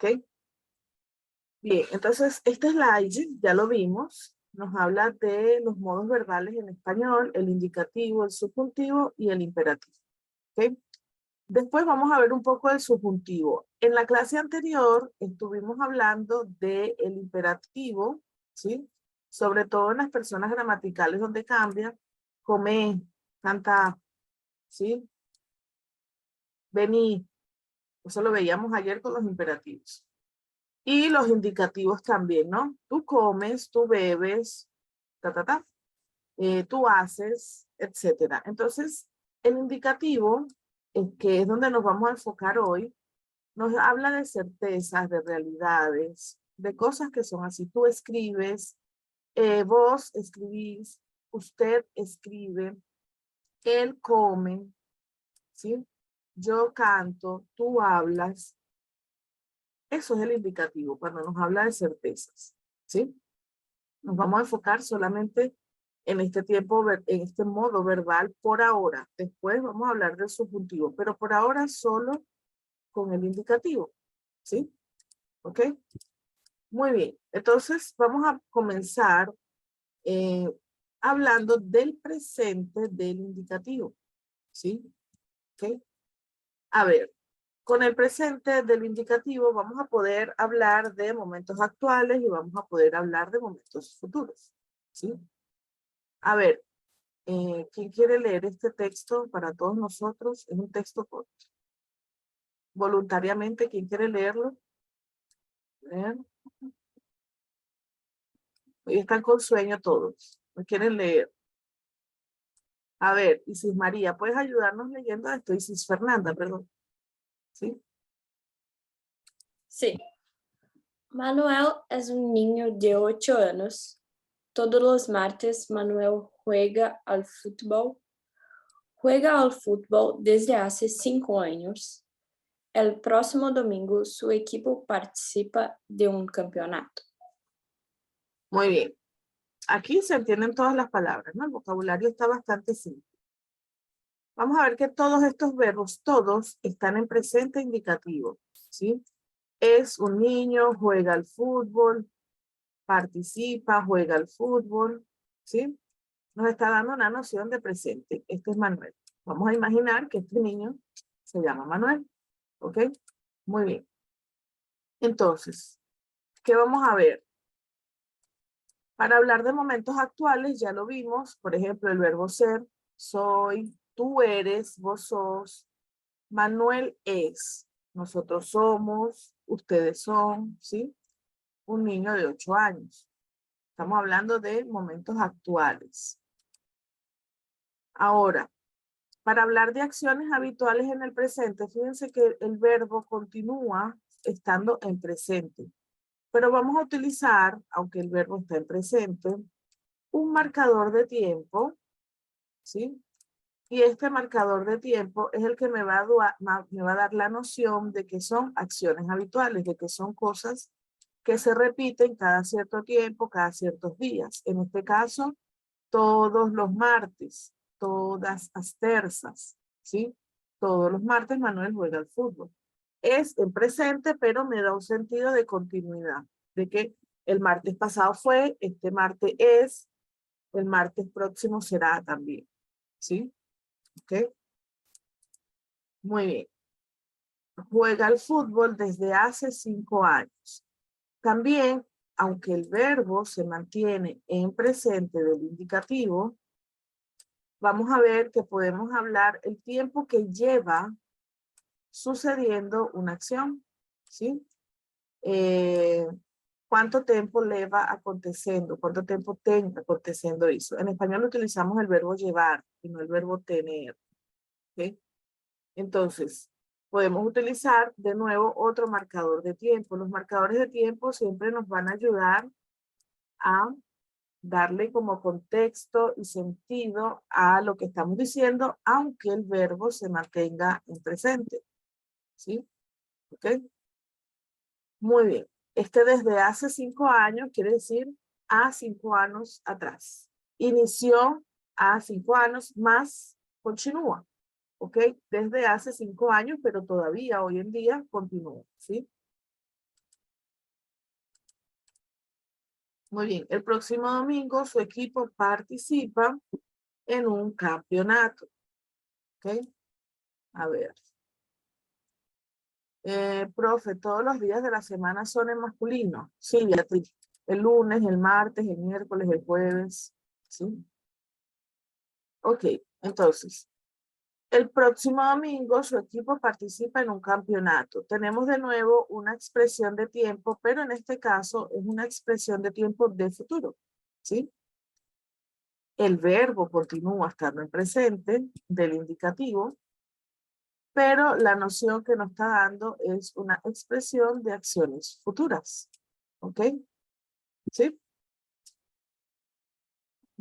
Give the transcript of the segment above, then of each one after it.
¿Ok? Bien, entonces este slide ya lo vimos. Nos habla de los modos verbales en español, el indicativo, el subjuntivo y el imperativo. ¿Ok? Después vamos a ver un poco del subjuntivo. En la clase anterior estuvimos hablando del imperativo, ¿sí? Sobre todo en las personas gramaticales donde cambia, come, canta, ¿sí? Vení. Eso lo veíamos ayer con los imperativos. Y los indicativos también, ¿no? Tú comes, tú bebes, ta, ta, ta. Tú haces, etcétera. Entonces, el indicativo, que es donde nos vamos a enfocar hoy, nos habla de certezas, de realidades, de cosas que son así. Tú escribes, vos escribís, usted escribe, él come, ¿sí? Yo canto, tú hablas. Eso es el indicativo cuando nos habla de certezas, ¿sí? Nos vamos a enfocar solamente en este tiempo, en este modo verbal por ahora. Después vamos a hablar del subjuntivo, pero por ahora solo con el indicativo, ¿sí? ¿Ok? Muy bien. Entonces vamos a comenzar hablando del presente del indicativo, ¿sí? ¿Ok? A ver, con el presente del indicativo vamos a poder hablar de momentos actuales y vamos a poder hablar de momentos futuros, ¿sí? A ver, ¿quién quiere leer este texto para todos nosotros? Es un texto corto. Voluntariamente, ¿quién quiere leerlo? A ver. Hoy están con sueño todos. ¿No quieren leer? A ver, Isis María, ¿puedes ayudarnos leyendo esto? Isis Fernanda, perdón. ¿Sí? Sí. Manuel es un niño de 8 años. Todos los martes Manuel juega al fútbol. Juega al fútbol desde hace 5 años. El próximo domingo su equipo participa de un campeonato. Muy bien. Aquí se entienden todas las palabras, ¿no? El vocabulario está bastante simple. Vamos a ver que todos estos verbos, todos, están en presente indicativo, ¿sí? Es un niño, juega al fútbol, participa, juega al fútbol, ¿sí? Nos está dando una noción de presente. Este es Manuel. Vamos a imaginar que este niño se llama Manuel, ¿ok? Muy bien. Entonces, ¿qué vamos a ver? Para hablar de momentos actuales, ya lo vimos, por ejemplo, el verbo ser, soy, tú eres, vos sos, Manuel es, nosotros somos, ustedes son, ¿sí? Un niño de 8 años. Estamos hablando de momentos actuales. Ahora, para hablar de acciones habituales en el presente, fíjense que el verbo continúa estando en presente. Pero vamos a utilizar, aunque el verbo está en presente, un marcador de tiempo, ¿sí? Y este marcador de tiempo es el que me va a dar la noción de que son acciones habituales, de que son cosas que se repiten cada cierto tiempo, cada ciertos días. En este caso, todos los martes, todas las terzas, ¿sí? Todos los martes Manuel juega al fútbol. Es en presente, pero me da un sentido de continuidad, de que el martes pasado fue, este martes es, el martes próximo será también, ¿sí? ¿Ok? Muy bien. Juega al fútbol desde hace 5 años. También, aunque el verbo se mantiene en presente del indicativo, vamos a ver que podemos hablar el tiempo que lleva sucediendo una acción, ¿sí? ¿Cuánto tiempo lleva aconteciendo? ¿Cuánto tiempo tenga aconteciendo eso? En español utilizamos el verbo llevar y no el verbo tener, ¿ok? Entonces, podemos utilizar de nuevo otro marcador de tiempo. Los marcadores de tiempo siempre nos van a ayudar a darle como contexto y sentido a lo que estamos diciendo, aunque el verbo se mantenga en presente. ¿Sí? ¿Ok? Muy bien. Este desde hace 5 años quiere decir a 5 años atrás. Inició a 5 años más continúa. ¿Ok? Desde hace 5 años, pero todavía hoy en día continúa. ¿Sí? Muy bien, el próximo domingo su equipo participa en un campeonato. ¿Ok? A ver. Profe, todos los días de la semana son en masculino. Sí, Beatriz. El lunes, el martes, el miércoles, el jueves. ¿Sí? Ok, entonces, el próximo domingo su equipo participa en un campeonato. Tenemos de nuevo una expresión de tiempo, pero en este caso es una expresión de tiempo de futuro. ¿Sí? El verbo continúa estando en presente del indicativo, pero la noción que nos está dando es una expresión de acciones futuras. ¿Ok? ¿Sí?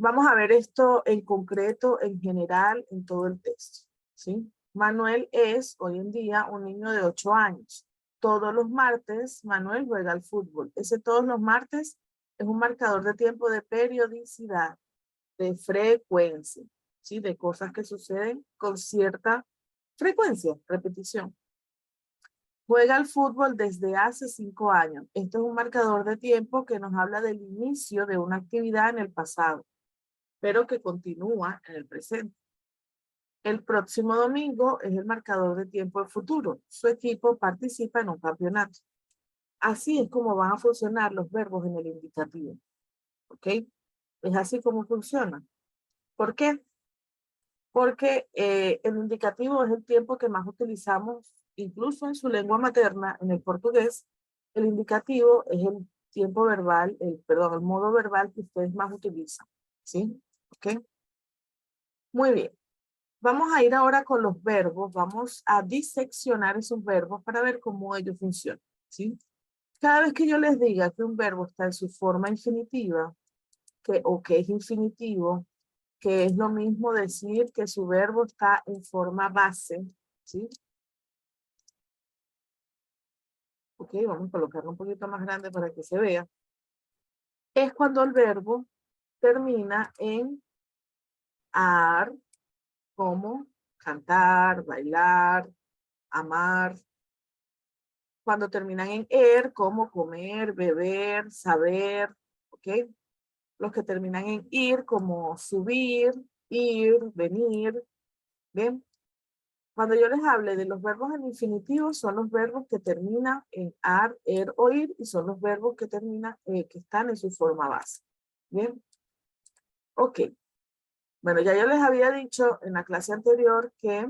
Vamos a ver esto en concreto, en general, en todo el texto. ¿Sí? Manuel es, hoy en día, un niño de 8 años. Todos los martes, Manuel juega al fútbol. Ese todos los martes es un marcador de tiempo de periodicidad, de frecuencia, ¿sí? De cosas que suceden con cierta frecuencia, repetición. Juega al fútbol desde hace 5 años. Esto es un marcador de tiempo que nos habla del inicio de una actividad en el pasado, pero que continúa en el presente. El próximo domingo es el marcador de tiempo del futuro. Su equipo participa en un campeonato. Así es como van a funcionar los verbos en el indicativo. ¿Ok? Es así como funciona. ¿Por qué? Porque el indicativo es el tiempo que más utilizamos, incluso en su lengua materna, en el portugués. El indicativo es el tiempo verbal, el modo verbal que ustedes más utilizan. ¿Sí? ¿Ok? Muy bien. Vamos a ir ahora con los verbos. Vamos a diseccionar esos verbos para ver cómo ellos funcionan. ¿Sí? Cada vez que yo les diga que un verbo está en su forma infinitiva, o que es infinitivo, que es lo mismo decir que su verbo está en forma base, ¿sí? Ok, vamos a colocarlo un poquito más grande para que se vea. Es cuando el verbo termina en ar, como cantar, bailar, amar. Cuando terminan en como comer, beber, saber, ¿ok? Los que terminan en ir, como subir, ir, venir, ¿bien? Cuando yo les hable de los verbos en infinitivo, son los verbos que terminan en ar, o ir, y son los verbos que terminan, que están en su forma base. ¿Bien? Ok. Bueno, ya yo les había dicho en la clase anterior que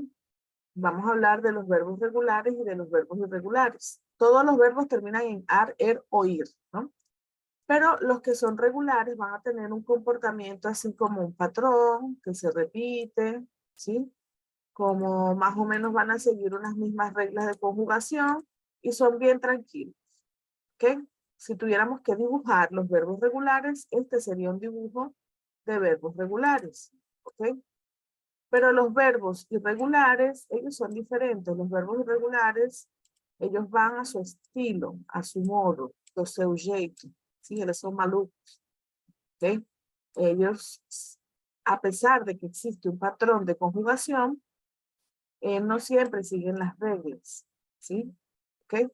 vamos a hablar de los verbos regulares y de los verbos irregulares. Todos los verbos terminan en ar, o ir, ¿no? Pero los que son regulares van a tener un comportamiento así como un patrón que se repite, ¿sí? Como más o menos van a seguir unas mismas reglas de conjugación y son bien tranquilos. ¿Ok? Si tuviéramos que dibujar los verbos regulares, este sería un dibujo de verbos regulares. ¿Ok? Pero los verbos irregulares, ellos son diferentes. Los verbos irregulares, ellos van a su estilo, a su modo, do seu jeito. ¿Sí? Ellos son malucos. ¿Ok? Ellos, a pesar de que existe un patrón de conjugación, no siempre siguen las reglas, ¿sí? ¿Ok?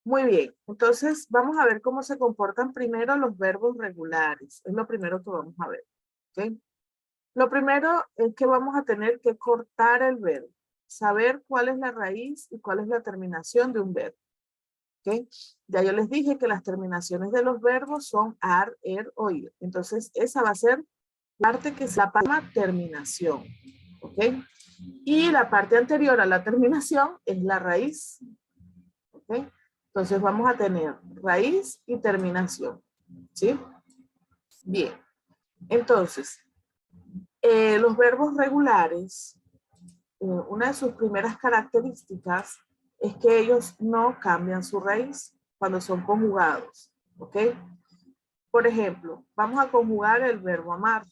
Muy bien, entonces vamos a ver cómo se comportan primero los verbos regulares. Es lo primero que vamos a ver, ¿ok? Lo primero es que vamos a tener que cortar el verbo, saber cuál es la raíz y cuál es la terminación de un verbo, ¿ok? Ya yo les dije que las terminaciones de los verbos son ar, o ir. Entonces esa va a ser parte que se llama terminación, ¿ok? Y la parte anterior a la terminación es la raíz. ¿Ok? Entonces vamos a tener raíz y terminación. ¿Sí? Bien. Entonces, los verbos regulares, una de sus primeras características es que ellos no cambian su raíz cuando son conjugados. ¿Ok? Por ejemplo, vamos a conjugar el verbo amar.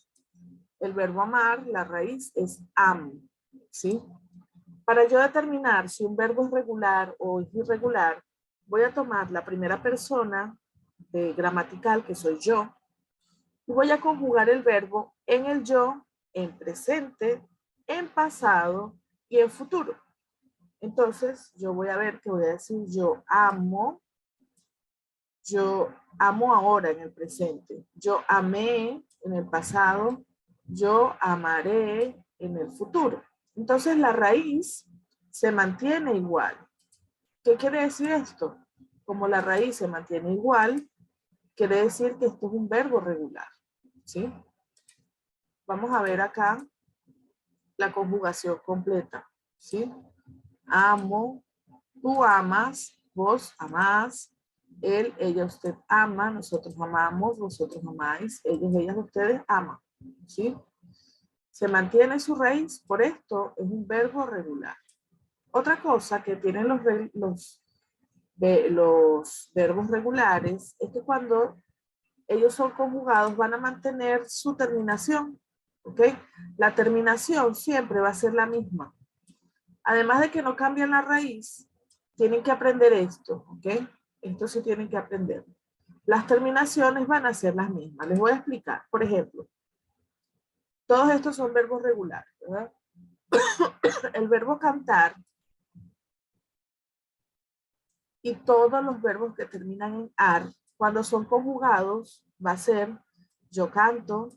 El verbo amar, la raíz es am. ¿Sí? Para yo determinar si un verbo es regular o es irregular, voy a tomar la primera persona de gramatical, que soy yo, y voy a conjugar el verbo en el yo, en presente, en pasado y en futuro. Entonces, yo voy a ver que voy a decir yo amo, Yo amo ahora en el presente. Yo amé en el pasado. Yo amaré en el futuro. Entonces la raíz se mantiene igual. ¿Qué quiere decir esto? Como la raíz se mantiene igual, quiere decir que esto es un verbo regular. ¿Sí? Vamos a ver acá la conjugación completa. ¿Sí? Amo, tú amas, vos amás, él, ella, usted ama, nosotros amamos, vosotros amáis, ellos, ellas, ustedes aman. ¿Sí? Se mantiene su raíz, por esto es un verbo regular. Otra cosa que tienen los verbos regulares es que cuando ellos son conjugados van a mantener su terminación. ¿Ok? La terminación siempre va a ser la misma. Además de que no cambian la raíz, tienen que aprender esto, ¿ok? Esto sí tienen que aprender. Las terminaciones van a ser las mismas. Les voy a explicar. Por ejemplo, todos estos son verbos regulares, ¿verdad? El verbo cantar y todos los verbos que terminan en ar, cuando son conjugados, va a ser yo canto,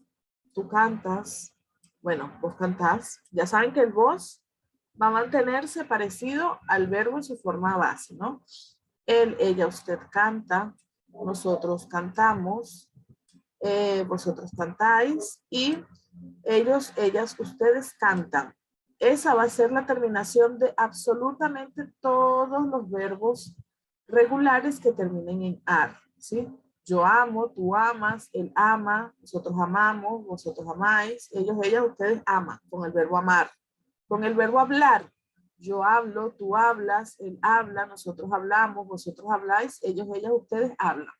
tú cantas, bueno, vos cantás. Ya saben que el vos va a mantenerse parecido al verbo en su forma base, ¿no? Él, ella, usted canta, nosotros cantamos, vosotros cantáis y ellos, ellas, ustedes cantan. Esa va a ser la terminación de absolutamente todos los verbos regulares que terminen en ar, ¿sí? Yo amo, tú amas, él ama, nosotros amamos, vosotros amáis, ellos, ellas, ustedes aman, con el verbo amar. Con el verbo hablar, yo hablo, tú hablas, él habla, nosotros hablamos, vosotros habláis, ellos, ellas, ustedes hablan.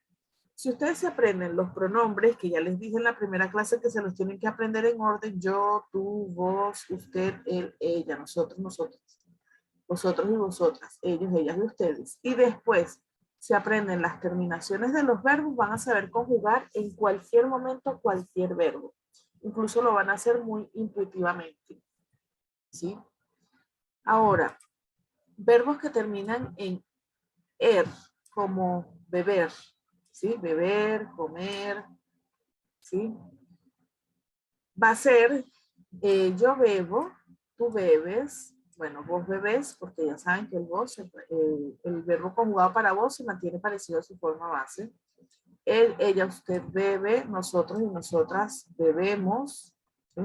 Si ustedes se aprenden los pronombres, que ya les dije en la primera clase que se los tienen que aprender en orden, yo, tú, vos, usted, él, ella, nosotros, nosotras, vosotros y vosotras, ellos, ellas y ustedes. Y después se aprenden las terminaciones de los verbos, van a saber conjugar en cualquier momento cualquier verbo. Incluso lo van a hacer muy intuitivamente. ¿Sí? Ahora, verbos que terminan en er, como beber, ¿sí? Beber, comer, ¿sí? Va a ser yo bebo, tú bebes, bueno, vos bebés, porque ya saben que el vos, el verbo conjugado para vos se mantiene parecido a su forma base. Él, ella, usted bebe, nosotros y nosotras bebemos, ¿sí?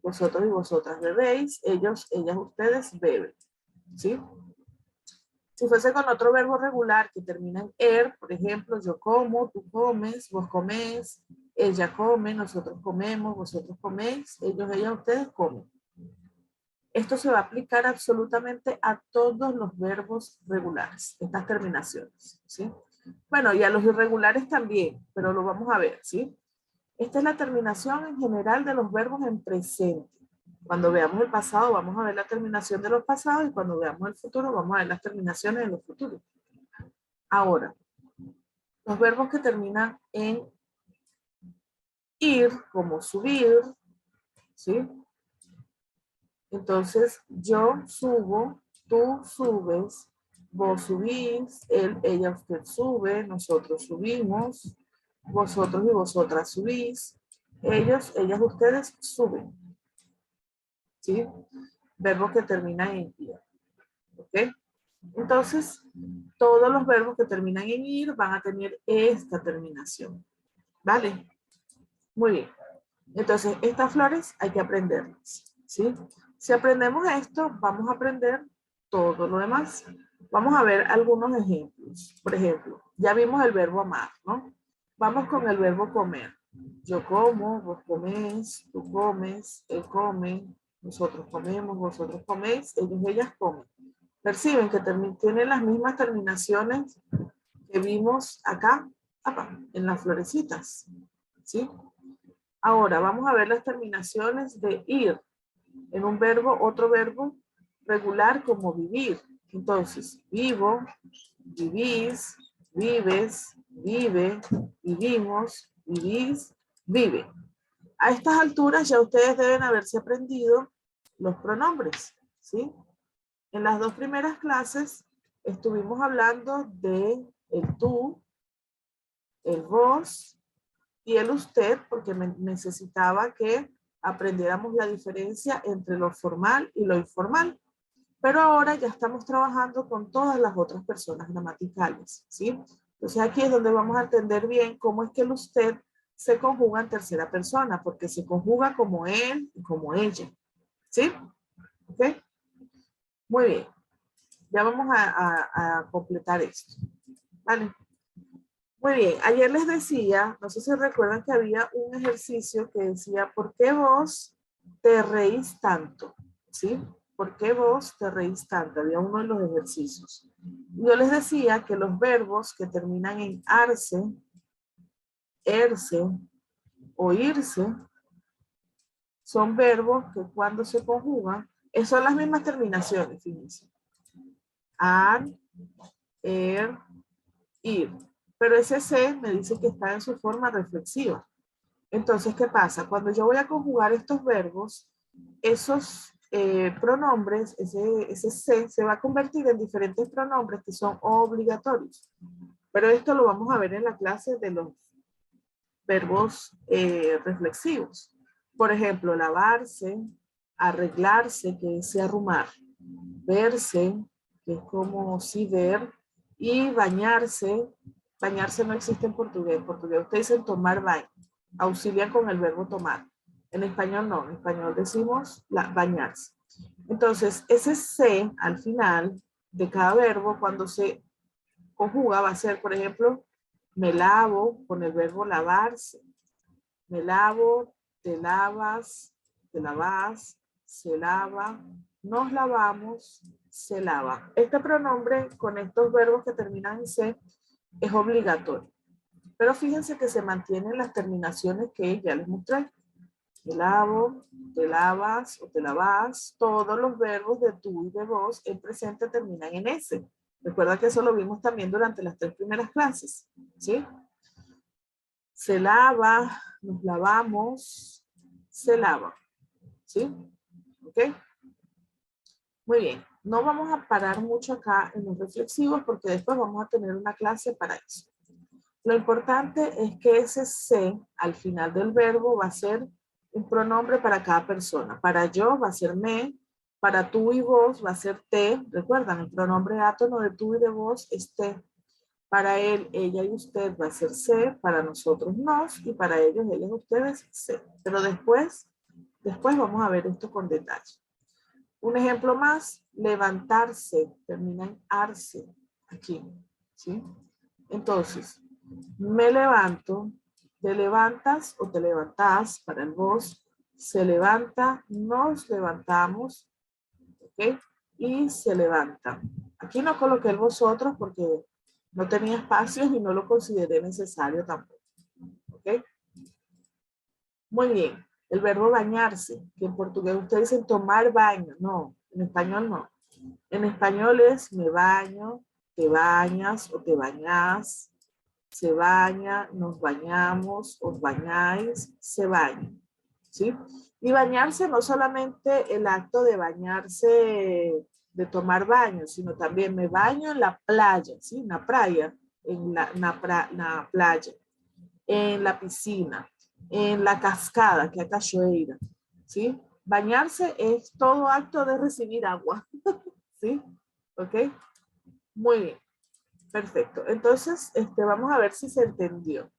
Vosotros y vosotras bebéis, ellos, ellas, ustedes beben, ¿sí? Si fuese con otro verbo regular que termina en er, por ejemplo, yo como, tú comes, vos comés, ella come, nosotros comemos, vosotros coméis, ellos, ellas, ustedes comen. Esto se va a aplicar absolutamente a todos los verbos regulares, estas terminaciones, ¿sí? Bueno, y a los irregulares también, pero lo vamos a ver, ¿sí? Esta es la terminación en general de los verbos en presente. Cuando veamos el pasado, vamos a ver la terminación de los pasados y cuando veamos el futuro, vamos a ver las terminaciones de los futuros. Ahora, los verbos que terminan en ir, como subir, ¿sí? Entonces, yo subo, tú subes, vos subís, él, ella, usted sube, nosotros subimos, vosotros y vosotras subís, ellos, ellas, ustedes suben, ¿sí? Verbos que terminan en ir, ¿ok? Entonces, todos los verbos que terminan en ir van a tener esta terminación, ¿vale? Muy bien. Entonces, estas flores hay que aprenderlas, ¿sí? Si aprendemos esto, vamos a aprender todo lo demás. Vamos a ver algunos ejemplos. Por ejemplo, ya vimos el verbo amar, ¿no? Vamos con el verbo comer. Yo como, vos comés, tú comes, él come, nosotros comemos, vosotros coméis, ellos, ellas comen. Perciben que tienen las mismas terminaciones que vimos acá, en las florecitas, ¿sí? Ahora vamos a ver las terminaciones de ir en un verbo, otro verbo regular como vivir. Entonces, vivo, vivís, vives, vive, vivimos, vivís, vive. A estas alturas ya ustedes deben haberse aprendido los pronombres, ¿sí? En las dos primeras clases estuvimos hablando de el tú, el vos y el usted, porque necesitaba que aprendiéramos la diferencia entre lo formal y lo informal. Pero ahora ya estamos trabajando con todas las otras personas gramaticales, ¿sí? Entonces aquí es donde vamos a entender bien cómo es que el usted se conjuga en tercera persona, porque se conjuga como él y como ella, ¿sí? ¿Ok? Muy bien. Ya vamos a completar esto. ¿Vale? Muy bien. Ayer les decía, no sé si recuerdan que había un ejercicio que decía, ¿por qué vos te reís tanto? ¿Sí? ¿Por qué vos te reís tanto? Había uno de los ejercicios. Yo les decía que los verbos que terminan en arse, erse o irse son verbos que cuando se conjugan, son las mismas terminaciones, fíjense. Ar, ir. Pero ese se me dice que está en su forma reflexiva. Entonces, ¿qué pasa? Cuando yo voy a conjugar estos verbos, esos pronombres, ese se va a convertir en diferentes pronombres que son obligatorios. Pero esto lo vamos a ver en la clase de los verbos reflexivos. Por ejemplo, lavarse, arreglarse, que es arrumar, verse, que es como si ver, y bañarse. Bañarse no existe en portugués. En portugués ustedes dicen tomar baño. Auxilian con el verbo tomar. En español no. En español decimos bañarse. Entonces, ese se al final de cada verbo, cuando se conjuga, va a ser, por ejemplo, me lavo con el verbo lavarse. Me lavo, te lavas, se lava, nos lavamos, se lava. Este pronombre con estos verbos que terminan en se es obligatorio. Pero fíjense que se mantienen las terminaciones que ya les mostré. Me lavo, te lavas o te lavas. Todos los verbos de tú y de vos en presente terminan en ese. Recuerda que eso lo vimos también durante las 3 primeras clases. ¿Sí? Se lava, nos lavamos, se lava. ¿Sí? ¿Ok? Muy bien. No vamos a parar mucho acá en los reflexivos porque después vamos a tener una clase para eso. Lo importante es que ese se al final del verbo va a ser un pronombre para cada persona. Para yo va a ser me, para tú y vos va a ser te. Recuerdan, el pronombre átono de tú y de vos es te. Para él, ella y usted va a ser se, para nosotros nos, y para ellos, ellos, ustedes, se. Pero después vamos a ver esto con detalle. Un ejemplo más, levantarse, termina en arse, aquí, ¿sí? Entonces, me levanto, te levantas o te levantás para el vos, se levanta, nos levantamos, ¿ok? Y se levanta. Aquí no coloqué el vosotros porque no tenía espacios y no lo consideré necesario tampoco, ¿ok? Muy bien. El verbo bañarse, que en portugués ustedes dicen tomar baño. No, en español no. En español es me baño, te bañas o te bañás, se baña, nos bañamos, os bañáis, se baña. ¿Sí? Y bañarse no solamente el acto de bañarse, de tomar baño, sino también me baño en la playa, ¿sí? En la playa, en la playa, en la piscina, en la cascada, que es cachoeira, ¿sí? Bañarse es todo acto de recibir agua, ¿sí? ¿Ok? Muy bien, perfecto. Entonces, vamos a ver si se entendió.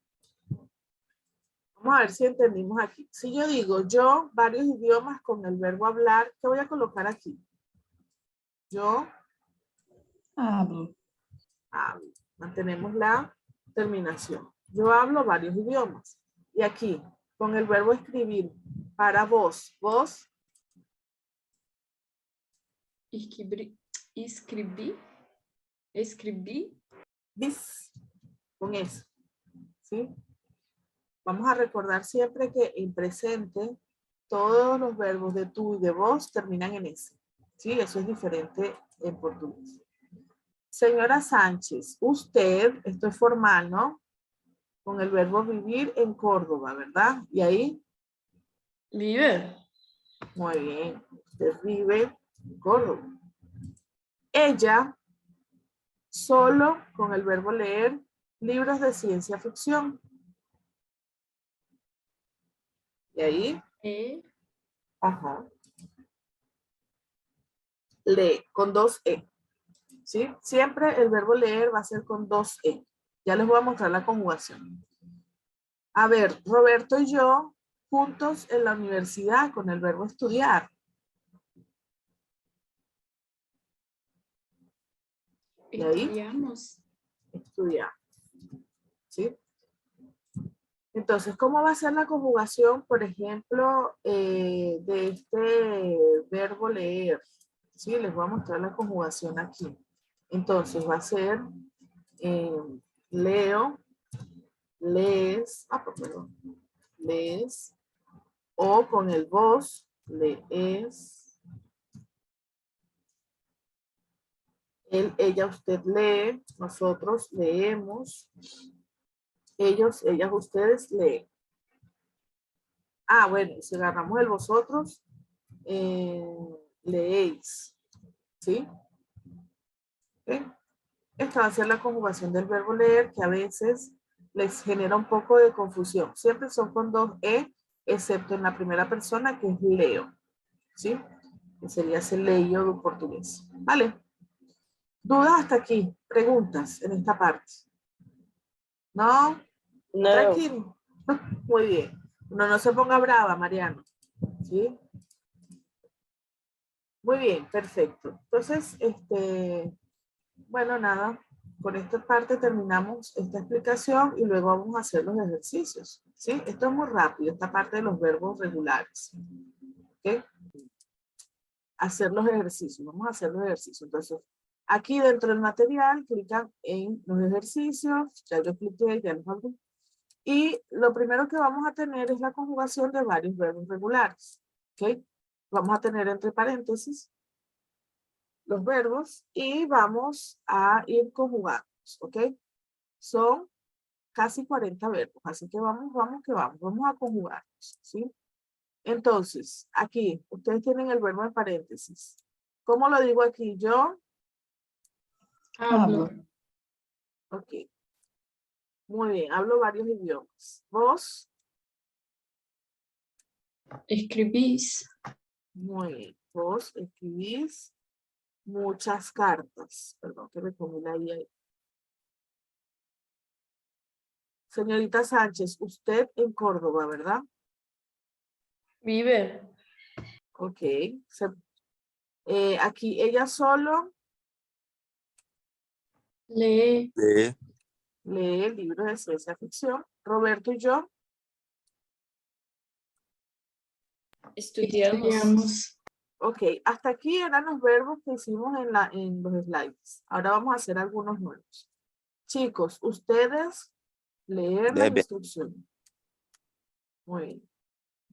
Vamos a ver si entendimos aquí. Si yo digo yo, varios idiomas con el verbo hablar, ¿qué voy a colocar aquí? Yo Hablo. hablo. Mantenemos la terminación. Yo hablo varios idiomas. Y aquí, con el verbo escribir, para vos, vos. Escribí. Bis, con eso, ¿sí? Vamos a recordar siempre que en presente todos los verbos de tú y de vos terminan en ese, ¿sí? Eso es diferente en portugués. Señora Sánchez, usted, esto es formal, ¿no? Con el verbo vivir en Córdoba, ¿verdad? Y ahí, Vive. muy bien, usted vive en Córdoba. Ella, solo con el verbo leer, Libros de ciencia ficción. Y ahí, ajá. Lee, con 2 E. ¿Sí? Siempre el verbo leer va a ser con 2 E. Ya les voy a mostrar la conjugación. A ver, Roberto y yo juntos en la universidad con el verbo estudiar. Y ahí, Estudiamos. estudiar. ¿Sí? Entonces, ¿cómo va a ser la conjugación, por ejemplo, de este verbo leer? Sí, les voy a mostrar la conjugación aquí. Entonces, va a ser leo, lees, perdón, lees, o con el vos, lees, él, ella, usted lee, nosotros leemos, ellos, ellas, ustedes leen. Bueno, si agarramos el vosotros, leéis, ¿sí? ¿Okay? Esta va a ser la conjugación del verbo leer, que a veces les genera un poco de confusión. Siempre son con 2 E, excepto en la primera persona, que es leo, ¿sí? Que sería ese leio do portugués. ¿Vale? ¿Dudas hasta aquí? ¿Preguntas en esta parte? ¿No? No. Tranquilo. Muy bien. No se ponga brava, Mariano. ¿Sí? Muy bien, perfecto. Entonces, bueno, nada, con esta parte terminamos esta explicación y luego vamos a hacer los ejercicios. ¿Sí? Esto es muy rápido, esta parte de los verbos regulares. ¿Ok? Hacer los ejercicios, vamos a hacer los ejercicios. Entonces, aquí dentro del material, clican en los ejercicios, ya yo expliqué, ya los hago. Y lo primero que vamos a tener es la conjugación de varios verbos regulares. ¿Ok? Vamos a tener entre paréntesis los verbos y vamos a ir conjugando. ¿Ok? Son casi 40 verbos, así que vamos a conjugarlos, ¿sí? Entonces, aquí, ustedes tienen el verbo en paréntesis. ¿Cómo lo digo aquí? Yo, Hablo. ok. Muy bien, hablo varios idiomas. ¿Vos? Escribís. Muy bien. Vos escribís muchas cartas. Perdón, que me pongo la I ahí. Señorita Sánchez, usted en Córdoba, ¿verdad? Vive. Ok. Aquí, ella solo Lee. lee libros de ciencia ficción. Roberto y yo Estudiamos. ok, hasta aquí eran los verbos que hicimos en los slides. Ahora vamos a hacer algunos nuevos. Chicos, ustedes leer las instrucciones. Muy bien.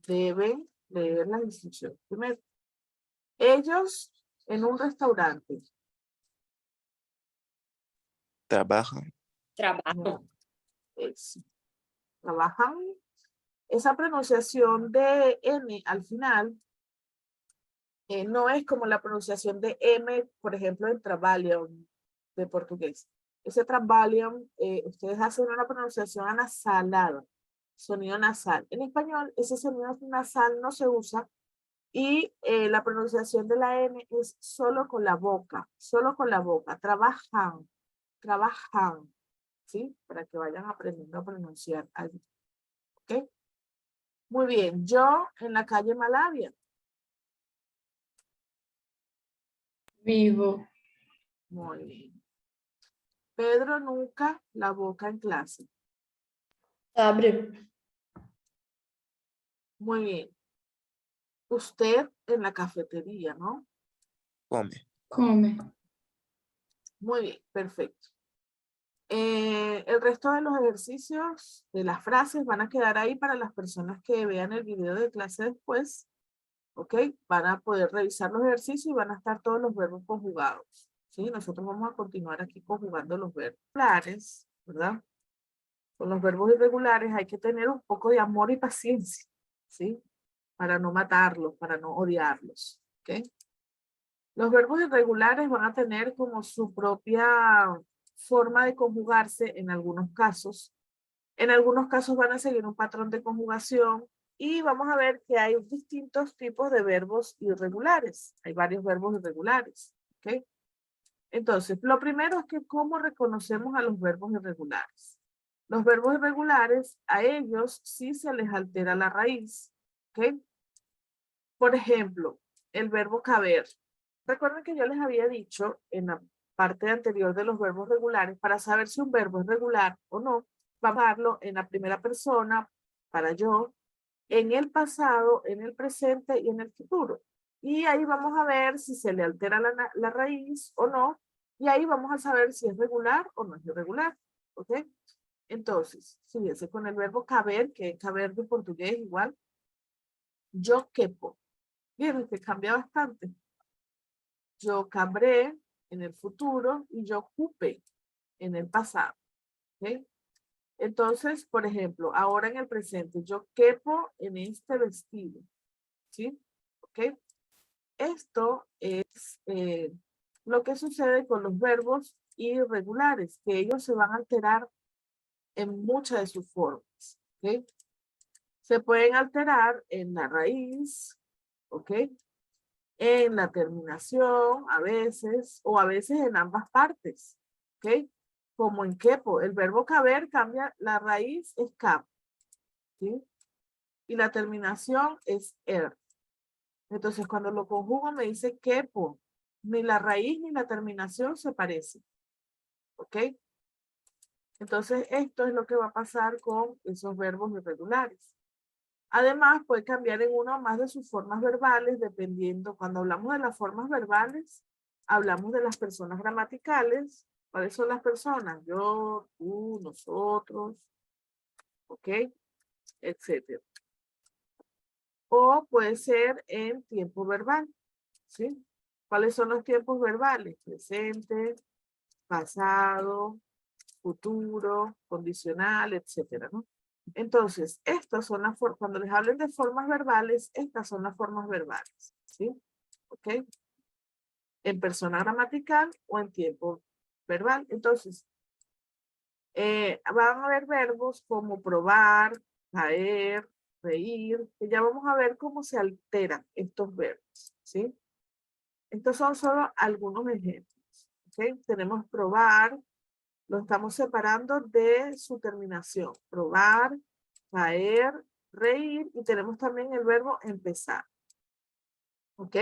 Deben leer las instrucciones. Primero, ellos en un restaurante. Trabajan. Trabajo. Trabajan. Esa pronunciación de N al final no es como la pronunciación de M, por ejemplo, en trabalham de portugués. Ese trabalham, ustedes hacen una pronunciación anasalada, sonido nasal. En español, ese sonido nasal no se usa y la pronunciación de la N es solo con la boca, Trabajan, trabajan, ¿sí? Para que vayan aprendiendo a pronunciar allí. ¿Ok? Muy bien, yo en la calle Malavia. Vivo. Muy bien. Pedro nunca la boca en clase. Abre. Muy bien. Usted en la cafetería, ¿no? Come. Come. Muy bien, perfecto. El resto de los ejercicios, de las frases, van a quedar ahí para las personas que vean el video de clase después. ¿Ok? Van a poder revisar los ejercicios y van a estar todos los verbos conjugados. ¿Sí? Nosotros vamos a continuar aquí conjugando los verbos regulares, ¿verdad? Con los verbos irregulares hay que tener un poco de amor y paciencia, ¿sí? Para no matarlos, para no odiarlos, ¿ok? Los verbos irregulares van a tener como su propia forma de conjugarse en algunos casos. En algunos casos van a seguir un patrón de conjugación y vamos a ver que hay distintos tipos de verbos irregulares. Hay varios verbos irregulares, ¿ok? Entonces, lo primero es que ¿cómo reconocemos a los verbos irregulares? Los verbos irregulares, a ellos sí se les altera la raíz, ¿ok? Por ejemplo, el verbo caber. Recuerden que yo les había dicho en la parte anterior de los verbos regulares, para saber si un verbo es regular o no, vamos a darlo en la primera persona, para yo, en el pasado, en el presente y en el futuro. Y ahí vamos a ver si se le altera la raíz o no, y ahí vamos a saber si es regular o no es irregular, ¿ok? Entonces, fíjense, con el verbo caber, que es caber de portugués igual, yo quepo. Vieron que cambia bastante. Yo cabré en el futuro y yo cupe en el pasado, ¿ok? Entonces, por ejemplo, ahora en el presente, yo quepo en este vestido, ¿sí? ¿Ok? Esto es lo que sucede con los verbos irregulares, que ellos se van a alterar en muchas de sus formas, ¿ok? Se pueden alterar en la raíz, ¿ok? En la terminación, a veces, o a veces en ambas partes, ¿ok? Como en quepo, el verbo caber cambia, la raíz es cap, ¿sí? Y la terminación es er. Entonces, cuando lo conjugo me dice quepo. Ni la raíz ni la terminación se parecen. ¿Ok? Entonces, esto es lo que va a pasar con esos verbos irregulares. Además, puede cambiar en una o más de sus formas verbales, dependiendo. Cuando hablamos de las formas verbales, hablamos de las personas gramaticales. ¿Cuáles son las personas? Yo, tú, nosotros. ¿Ok? Etcétera. O puede ser en tiempo verbal, ¿sí? ¿Cuáles son los tiempos verbales? Presente, pasado, futuro, condicional, etcétera, ¿no? Entonces, estas son las formas, cuando les hablen de formas verbales, estas son las formas verbales, ¿sí? ¿Ok? En persona gramatical o en tiempo verbal. Entonces, van a haber verbos como probar, caer, reír, que ya vamos a ver cómo se alteran estos verbos, ¿sí? Estos son solo algunos ejemplos, ¿ok? Tenemos probar, lo estamos separando de su terminación. Probar, caer, reír, y tenemos también el verbo empezar, ¿ok?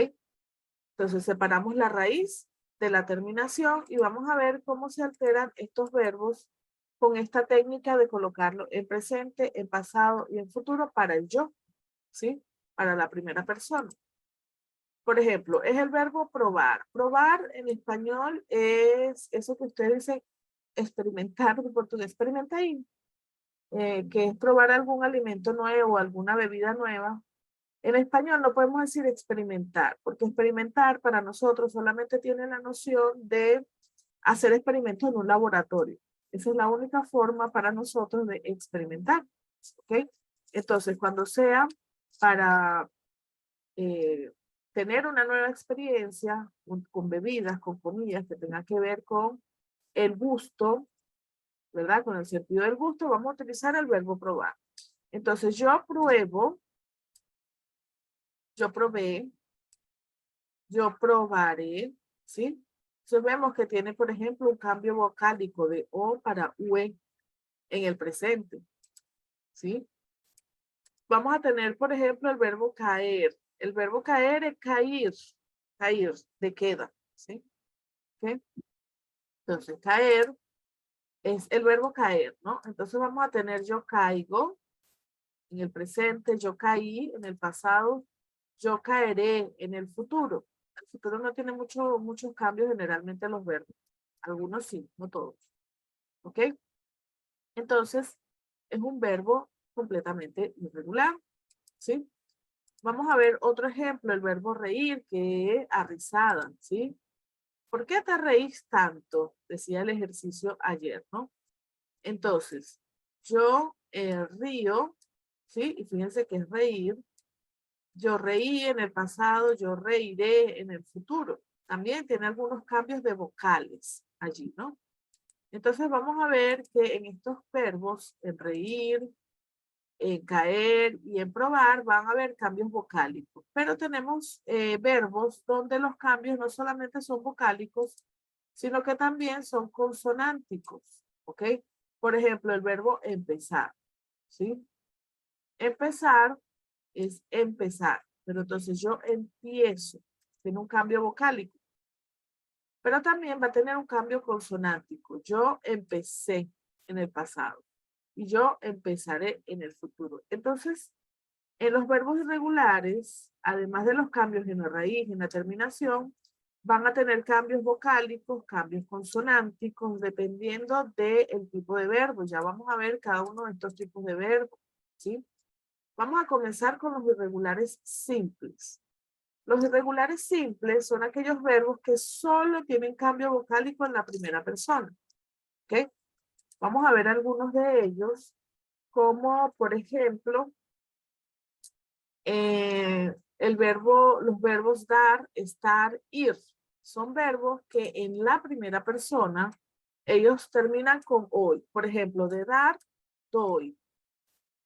Entonces separamos la raíz de la terminación y vamos a ver cómo se alteran estos verbos con esta técnica de colocarlo en presente, en pasado y en futuro para el yo, ¿sí? Para la primera persona. Por ejemplo, es el verbo probar. Probar en español es eso que ustedes dicen experimentar, en portugués experimentar, que es probar algún alimento nuevo, alguna bebida nueva. En español no podemos decir experimentar, porque experimentar para nosotros solamente tiene la noción de hacer experimentos en un laboratorio. Esa es la única forma para nosotros de experimentar, ¿ok? Entonces, cuando sea para tener una nueva experiencia con bebidas, con comidas que tengan que ver con el gusto, ¿verdad? Con el sentido del gusto, vamos a utilizar el verbo probar. Entonces, yo pruebo, yo probé, yo probaré, ¿sí? Entonces vemos que tiene, por ejemplo, un cambio vocálico de O para UE en el presente, ¿sí? Vamos a tener, por ejemplo, el verbo caer. El verbo caer es caer, caer, de queda, ¿sí? ¿Okay? Entonces, caer es el verbo caer, ¿no? Entonces vamos a tener yo caigo en el presente, yo caí en el pasado, yo caeré en el futuro. El futuro no tiene muchos cambios generalmente los verbos. Algunos sí, no todos. ¿Ok? Entonces, es un verbo completamente irregular. ¿Sí? Vamos a ver otro ejemplo, el verbo reír, que es arrisada. ¿Sí? ¿Por qué te reís tanto? Decía el ejercicio ayer, ¿no? Entonces, yo río, ¿sí? Y fíjense que es reír. Yo reí en el pasado, yo reiré en el futuro. También tiene algunos cambios de vocales allí, ¿no? Entonces vamos a ver que en estos verbos, en reír, en caer y en probar, van a haber cambios vocálicos. Pero tenemos verbos donde los cambios no solamente son vocálicos, sino que también son consonánticos, ¿ok? Por ejemplo, el verbo empezar, ¿sí? Empezar es empezar, pero entonces yo empiezo, tiene un cambio vocálico, pero también va a tener un cambio consonántico. Yo empecé en el pasado y yo empezaré en el futuro. Entonces, en los verbos irregulares, además de los cambios en la raíz y en la terminación, van a tener cambios vocálicos, cambios consonánticos, dependiendo del tipo de verbo. Ya vamos a ver cada uno de estos tipos de verbos, ¿sí? Vamos a comenzar con los irregulares simples. Los irregulares simples son aquellos verbos que solo tienen cambio vocálico en la primera persona, ¿ok? Vamos a ver algunos de ellos, como por ejemplo, los verbos dar, estar, ir. Son verbos que en la primera persona, ellos terminan con hoy. Por ejemplo, de dar, doy.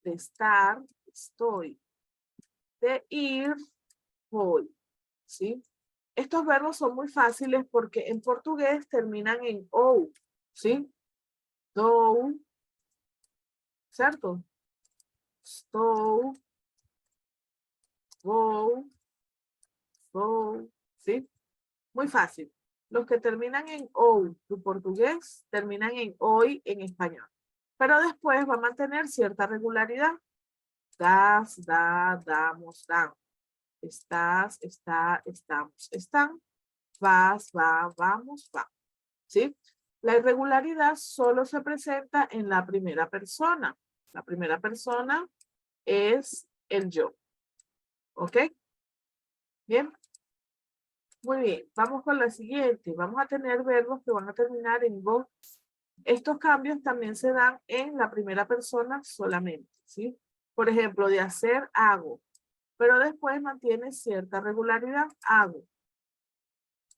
De estar, estoy. De ir, voy. ¿Sí? Estos verbos son muy fáciles porque en portugués terminan en ou. ¿Sí? Dou. ¿Cierto? Estou. Vou. Vou. ¿Sí? Muy fácil. Los que terminan en ou, tu portugués, terminan en hoy en español. Pero después va a mantener cierta regularidad. Das, da, damos, dan. Estás, está, estamos, están. Vas, va, vamos, va. ¿Sí? La irregularidad solo se presenta en la primera persona. La primera persona es el yo. ¿Ok? Bien. Muy bien, vamos con la siguiente. Vamos a tener verbos que van a terminar en go. Estos cambios también se dan en la primera persona solamente, ¿sí? Por ejemplo, de hacer, hago. Pero después mantiene cierta regularidad, hago.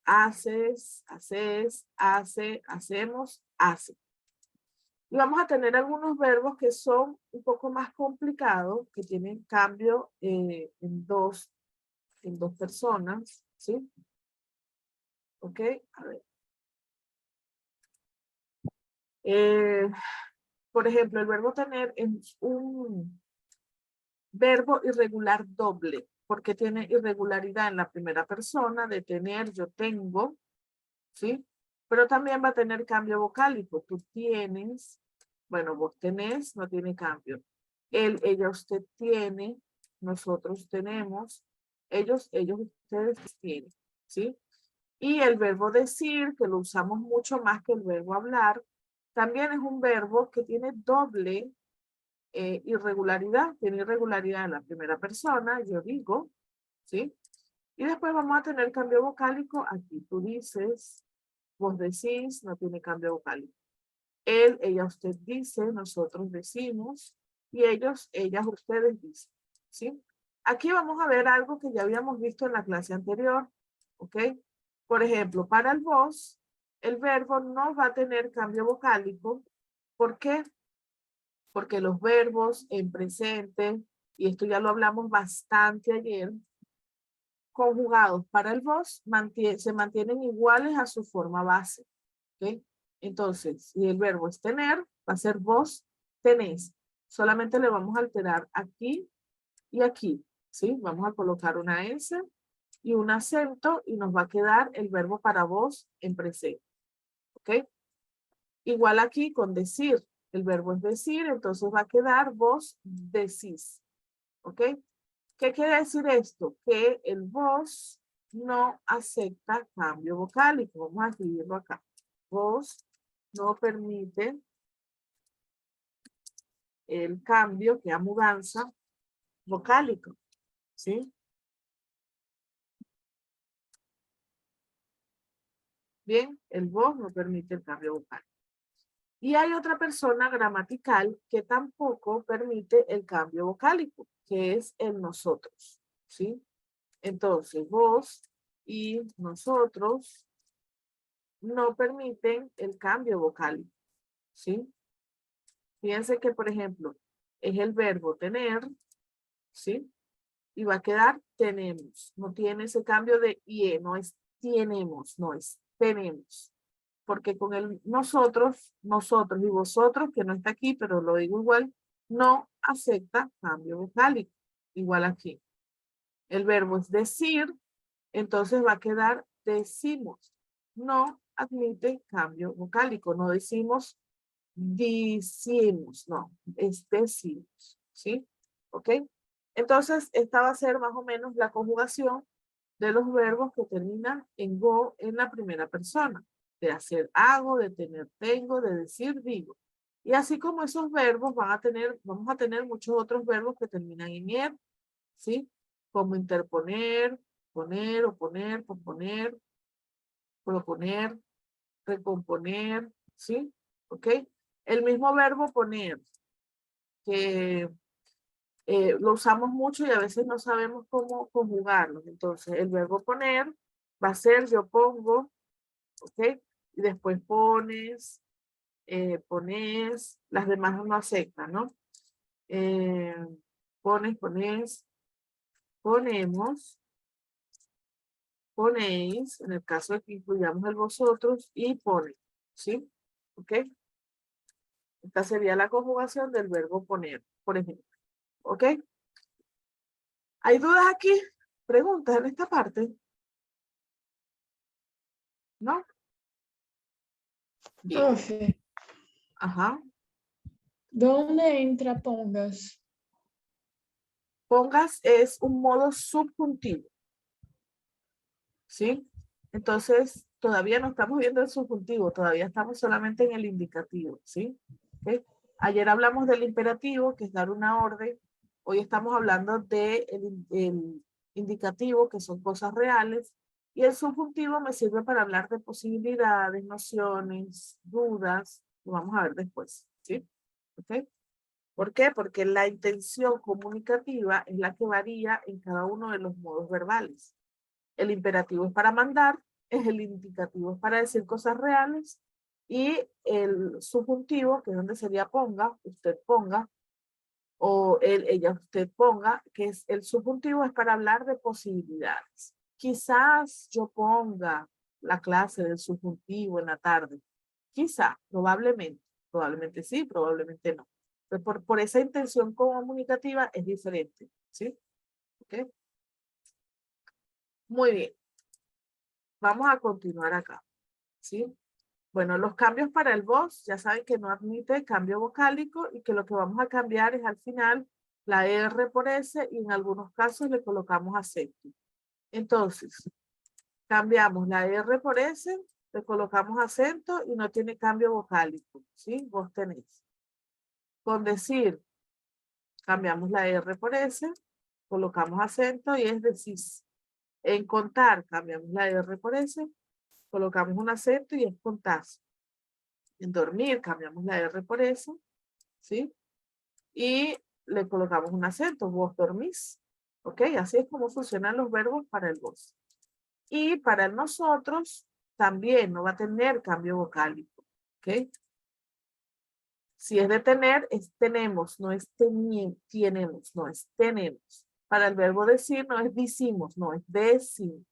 Haces, haces, hace, hacemos, hace. Y vamos a tener algunos verbos que son un poco más complicados, que tienen cambio en dos personas, ¿sí? Ok, a ver. Por ejemplo, el verbo tener es un verbo irregular doble, porque tiene irregularidad en la primera persona, de tener, yo tengo, ¿sí? Pero también va a tener cambio vocálico. Tú tienes, bueno, vos tenés, no tiene cambio. Él, ella, usted tiene, nosotros tenemos, ellos, ustedes tienen, ¿sí? Y el verbo decir, que lo usamos mucho más que el verbo hablar, también es un verbo que tiene doble irregularidad. Tiene irregularidad en la primera persona, yo digo, ¿sí? Y después vamos a tener cambio vocálico aquí. Tú dices, vos decís, no tiene cambio vocálico. Él, ella, usted dice, nosotros decimos, y ellos, ellas, ustedes dicen, ¿sí? Aquí vamos a ver algo que ya habíamos visto en la clase anterior, ¿ok? Por ejemplo, para el vos, el verbo no va a tener cambio vocálico. ¿Por qué? Porque los verbos en presente, y esto ya lo hablamos bastante ayer, conjugados para el vos, se mantienen iguales a su forma base. ¿Ok? Entonces, si el verbo es tener, va a ser vos tenés. Solamente le vamos a alterar aquí y aquí. ¿Sí? Vamos a colocar una S y un acento y nos va a quedar el verbo para vos en presente. ¿Ok? Igual aquí con decir. El verbo es decir, entonces va a quedar vos decís. ¿Ok? ¿Qué quiere decir esto? Que el vos no acepta cambio vocálico. Vamos a escribirlo acá. Vos no permite el cambio, que es mudanza vocálico. ¿Sí? Bien, el vos no permite el cambio vocálico. Y hay otra persona gramatical que tampoco permite el cambio vocálico, que es el nosotros. ¿Sí? Entonces, vos y nosotros no permiten el cambio vocálico. ¿sí? Fíjense que, por ejemplo, es el verbo tener, ¿sí? Y va a quedar tenemos. No tiene ese cambio de ie, no es tenemos, no es tenemos. Porque con el nosotros y vosotros, que no está aquí, pero lo digo igual, no acepta cambio vocálico. Igual aquí. El verbo es decir, entonces va a quedar decimos. No admite cambio vocálico. No decimos decimos, no, es decimos, ¿sí? ¿Ok? Entonces, esta va a ser más o menos la conjugación de los verbos que terminan en go en la primera persona. De hacer hago, de tener tengo, de decir digo. Y así como esos verbos vamos a tener muchos otros verbos que terminan en er, ¿sí? Como interponer, poner, oponer, componer, proponer, recomponer, ¿sí? ¿Ok? El mismo verbo poner, que lo usamos mucho y a veces no sabemos cómo conjugarlo. Entonces, el verbo poner va a ser yo pongo, ¿ok? Y después pones, pones, las demás no aceptan, ¿no? Pones, pones, ponemos, ponéis, en el caso de que incluyamos el vosotros, y pone, ¿sí? ¿Ok? Esta sería la conjugación del verbo poner, por ejemplo. ¿Ok? ¿Hay dudas aquí? ¿Preguntas en esta parte? ¿No? Bien. Profe, Ajá. ¿dónde entra pongas? Pongas es un modo subjuntivo. ¿Sí? Entonces, todavía no estamos viendo el subjuntivo, todavía estamos solamente en el indicativo. ¿Sí? ¿Ok? Ayer hablamos del imperativo, que es dar una orden. Hoy estamos hablando del el indicativo, que son cosas reales. Y el subjuntivo me sirve para hablar de posibilidades, nociones, dudas. Lo vamos a ver después. ¿Sí? ¿Ok? ¿Por qué? Porque la intención comunicativa es la que varía en cada uno de los modos verbales. El imperativo es para mandar, el indicativo es para decir cosas reales y el subjuntivo, que es donde sería ponga, usted ponga, o él, ella, usted ponga, que es el subjuntivo es para hablar de posibilidades. Quizás yo ponga la clase del subjuntivo en la tarde. Quizá, probablemente sí, probablemente no. Pero por esa intención comunicativa es diferente, ¿sí? ¿Ok? Muy bien. Vamos a continuar acá, ¿sí? Bueno, los cambios para el voz, ya saben que no admite cambio vocálico y que lo que vamos a cambiar es al final la R por S y en algunos casos le colocamos acento. Entonces, cambiamos la R por S, le colocamos acento y no tiene cambio vocálico, ¿sí? Vos tenéis. Con decir, cambiamos la R por S, colocamos acento y es decís. En contar, cambiamos la R por S, colocamos un acento y es contás. En dormir, cambiamos la R por S, ¿sí? Y le colocamos un acento, vos dormís. ¿Ok? Así es como funcionan los verbos para el vos. Y para el nosotros, también no va a tener cambio vocálico. ¿Ok? Si es de tener, es tenemos, no es tenemos, no es tenemos. Para el verbo decir, no es decimos, no es decimos.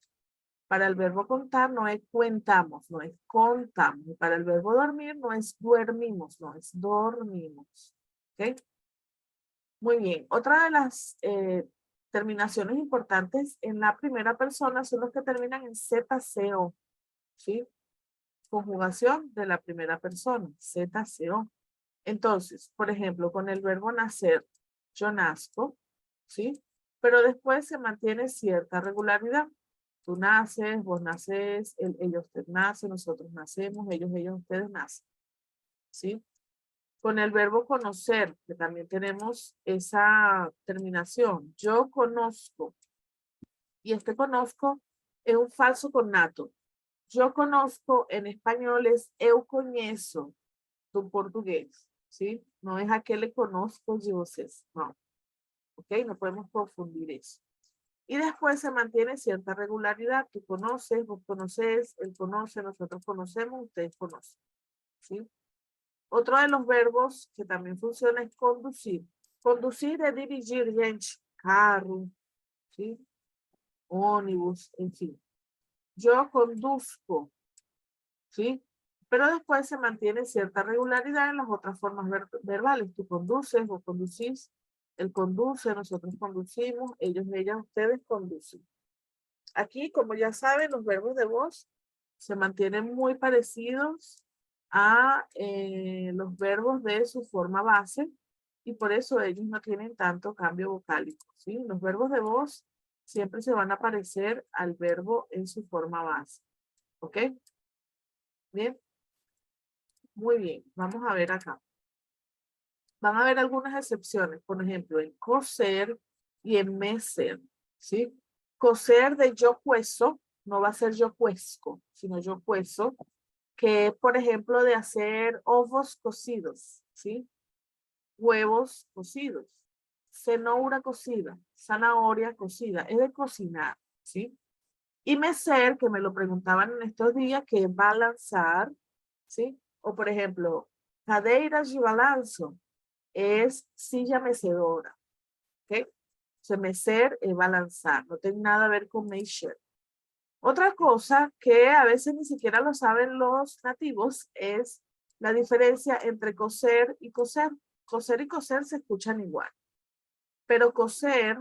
Para el verbo contar, no es cuentamos, no es contamos. Y para el verbo dormir, no es duermimos, no es dormimos. ¿Ok? Muy bien. Otra de las terminaciones importantes en la primera persona son los que terminan en ZCO. ¿Sí? Conjugación de la primera persona, ZCO. Entonces, por ejemplo, con el verbo nacer, yo nazco, ¿sí? Pero después se mantiene cierta regularidad. Tú naces, vos nacés, ellos, usted nace, nosotros nacemos, ellos, ustedes nacen, ¿sí? Con el verbo conocer, que también tenemos esa terminación. Yo conozco, y este conozco es un falso connato. Yo conozco en español es eu conheço, tu portugués, ¿sí? No es aquel conozco de vocês, no. ¿Ok? No podemos confundir eso. Y después se mantiene cierta regularidad. Tú conoces, vos conocés, él conoce, nosotros conocemos, ustedes conocen, ¿sí? Otro de los verbos que también funciona es conducir. Conducir es dirigir, gente. Carro, ¿sí? Ónibus, en fin. Yo conduzco, ¿sí? Pero después se mantiene cierta regularidad en las otras formas verbales. Tú conduces o conducís, él conduce, nosotros conducimos, ellos, ellas, ustedes conducen. Aquí, como ya saben, los verbos de voz se mantienen muy parecidos a los verbos de su forma base y por eso ellos no tienen tanto cambio vocálico, ¿sí? Los verbos de voz siempre se van a parecer al verbo en su forma base, ¿ok? Bien. Muy bien, vamos a ver acá. Van a haber algunas excepciones, por ejemplo, en coser y en mecer, ¿sí? Coser de yo cueso, no va a ser yo cuesco, sino yo cueso, que es, por ejemplo, de hacer ovos cocidos, ¿sí? Huevos cocidos, cenoura cocida, zanahoria cocida, es de cocinar, ¿sí? Y mecer, que me lo preguntaban en estos días, que es balanzar, ¿sí? O por ejemplo, cadeiras de balanzo, es silla mecedora, ¿ok? O sea, mecer es balanzar, no tiene nada a ver con measure. Otra cosa que a veces ni siquiera lo saben los nativos es la diferencia entre coser y coser. Coser y coser se escuchan igual, pero coser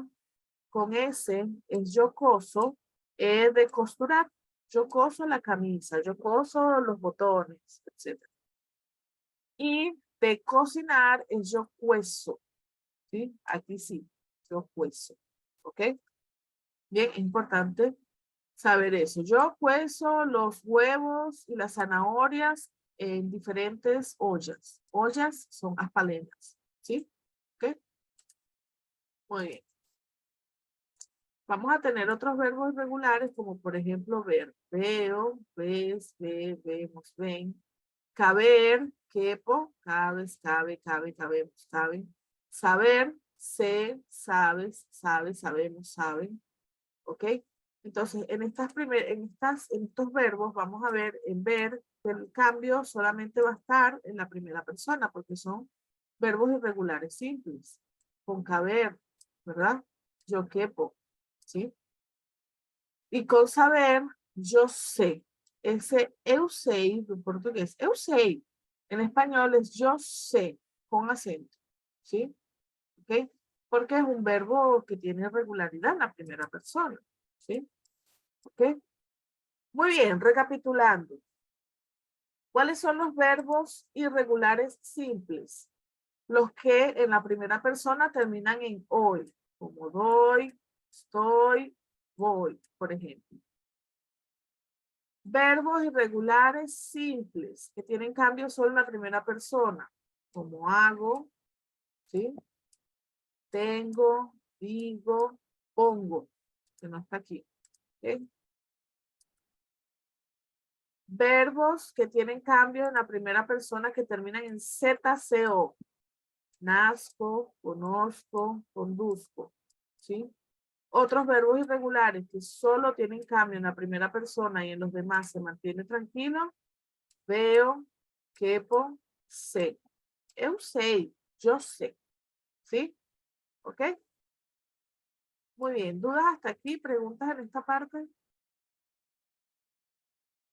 con S es yo coso, es de costurar. Yo coso la camisa, yo coso los botones, etc. Y de cocinar es yo cuezo, ¿sí? Aquí sí, yo cuezo, ¿ok? Bien, es importante saber eso. Yo cuezo los huevos y las zanahorias en diferentes ollas. Ollas son aspalenas, ¿sí? ¿Ok? Muy bien. Vamos a tener otros verbos irregulares como por ejemplo ver. Veo, ves, ve, vemos, ven. Caber, quepo, cabes, cabe, cabe, cabemos, caben. Saber, sé, sabes, sabe, sabemos, saben. ¿Ok? Entonces, en estos verbos vamos a ver, en ver, el cambio solamente va a estar en la primera persona porque son verbos irregulares simples. Con caber, ¿verdad? Yo quepo, ¿sí? Y con saber, yo sé. Ese eu sei, en portugués, eu sei. En español es yo sé, con acento, ¿sí? ¿Ok? Porque es un verbo que tiene regularidad en la primera persona, ¿sí? ¿Ok? Muy bien, recapitulando. ¿Cuáles son los verbos irregulares simples? Los que en la primera persona terminan en hoy, como doy, estoy, voy, por ejemplo. Verbos irregulares simples, que tienen cambio solo en la primera persona, como hago, ¿sí? Tengo, digo, pongo, que no está aquí. ¿Okay? Verbos que tienen cambio en la primera persona que terminan en ZCO. Nazco, conozco, conduzco. ¿Sí? Otros verbos irregulares que solo tienen cambio en la primera persona y en los demás se mantiene tranquilo. Veo, quepo, sé. Eu sei, yo sé. ¿Sí? ¿Ok? Muy bien. ¿Dudas hasta aquí? ¿Preguntas en esta parte?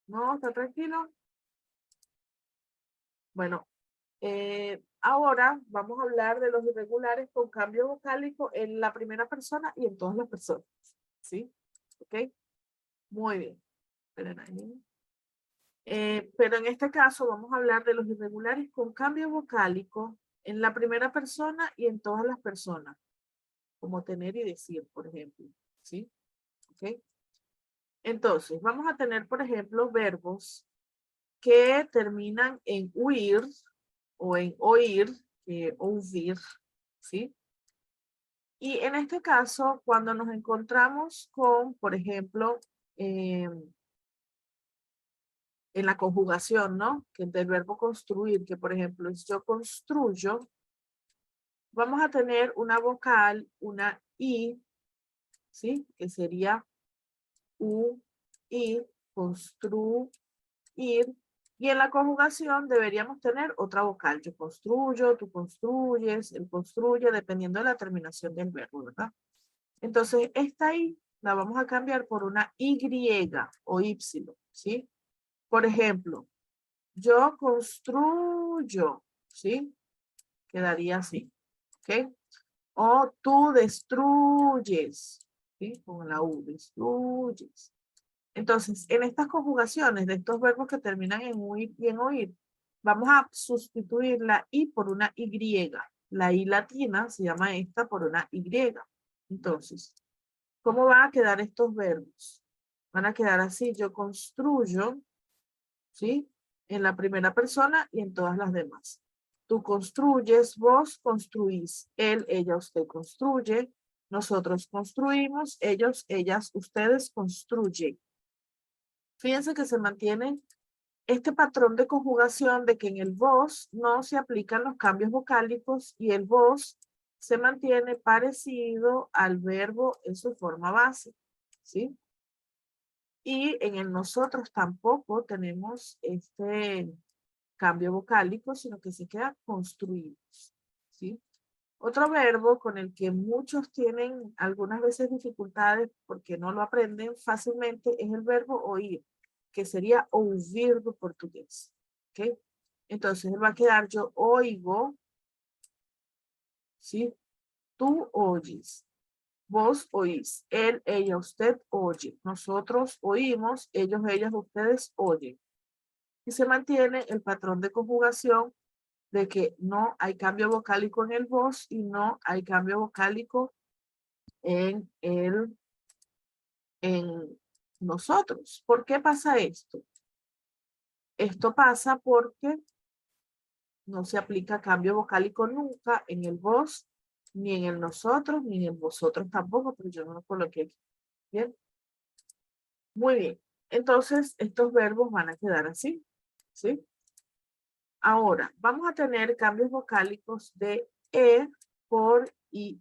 ¿No? ¿Está tranquilo? Bueno, ahora vamos a hablar de los irregulares con cambio vocálico en la primera persona y en todas las personas. ¿Sí? ¿Ok? Muy bien. Esperen ahí. Pero en este caso vamos a hablar de los irregulares con cambio vocálico en la primera persona y en todas las personas. Como tener y decir, por ejemplo. ¿Sí? ¿Ok? Entonces, vamos a tener, por ejemplo, verbos que terminan en huir o en oír, ouvir, ¿sí? Y en este caso, cuando nos encontramos con, por ejemplo, en la conjugación, ¿no? Que del verbo construir, que por ejemplo es yo construyo, vamos a tener una vocal, una I, ¿sí? Que sería U, I, construir, Y en la conjugación deberíamos tener otra vocal. Yo construyo, tú construyes, él construye, dependiendo de la terminación del verbo, ¿verdad? Entonces, esta I la vamos a cambiar por una Y o Y, ¿sí? Por ejemplo, yo construyo, ¿sí? Quedaría así, ¿ok? O tú destruyes, ¿sí? Con la U, destruyes. Entonces, en estas conjugaciones de estos verbos que terminan en huir y en oír, vamos a sustituir la I por una Y. La I latina se llama esta por una Y. Entonces, ¿cómo van a quedar estos verbos? Van a quedar así, yo construyo, ¿sí? En la primera persona y en todas las demás. Tú construyes, vos construís, él, ella, usted construye, nosotros construimos, ellos, ellas, ustedes construyen. Fíjense que se mantiene este patrón de conjugación de que en el vos no se aplican los cambios vocálicos y el vos se mantiene parecido al verbo en su forma base, ¿sí? Y en el nosotros tampoco tenemos este cambio vocálico, sino que se queda construidos, ¿sí? Otro verbo con el que muchos tienen algunas veces dificultades porque no lo aprenden fácilmente es el verbo oír, que sería ouvir do portugués, ¿ok? Entonces va a quedar yo oigo, ¿sí? Tú oyes. Vos oís, él, ella, usted oye. Nosotros oímos, ellos, ellas, ustedes oyen. Y se mantiene el patrón de conjugación de que no hay cambio vocálico en el vos y no hay cambio vocálico en nosotros. ¿Por qué pasa esto? Esto pasa porque no se aplica cambio vocálico nunca en el vos, ni en el nosotros, ni en el vosotros tampoco, pero yo no lo coloqué aquí. Bien. Muy bien. Entonces, estos verbos van a quedar así, ¿sí? Ahora, vamos a tener cambios vocálicos de E por IE,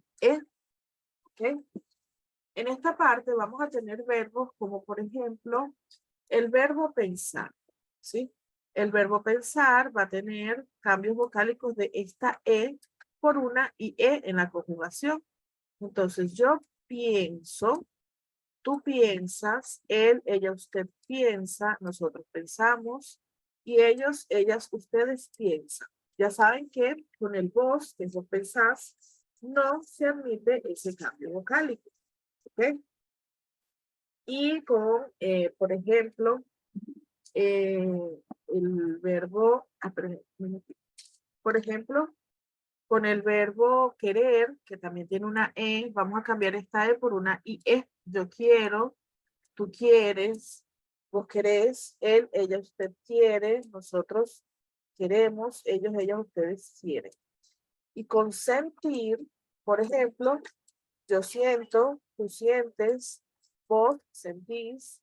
¿ok? En esta parte vamos a tener verbos como, por ejemplo, el verbo pensar, ¿sí? El verbo pensar va a tener cambios vocálicos de esta E por una IE en la conjugación. Entonces, yo pienso, tú piensas, él, ella, usted piensa, nosotros pensamos, y ellos, ellas, ustedes piensan. Ya saben que con el vos, que vos pensás, no se admite ese cambio vocálico. ¿Ok? Y con, por ejemplo, el verbo, por ejemplo, con el verbo querer, que también tiene una E, vamos a cambiar esta E por una IE. Yo quiero, tú quieres, vos querés, él, ella, usted quiere, nosotros queremos, ellos, ellas, ustedes quieren. Y con sentir, por ejemplo, yo siento, tú sientes, vos sentís,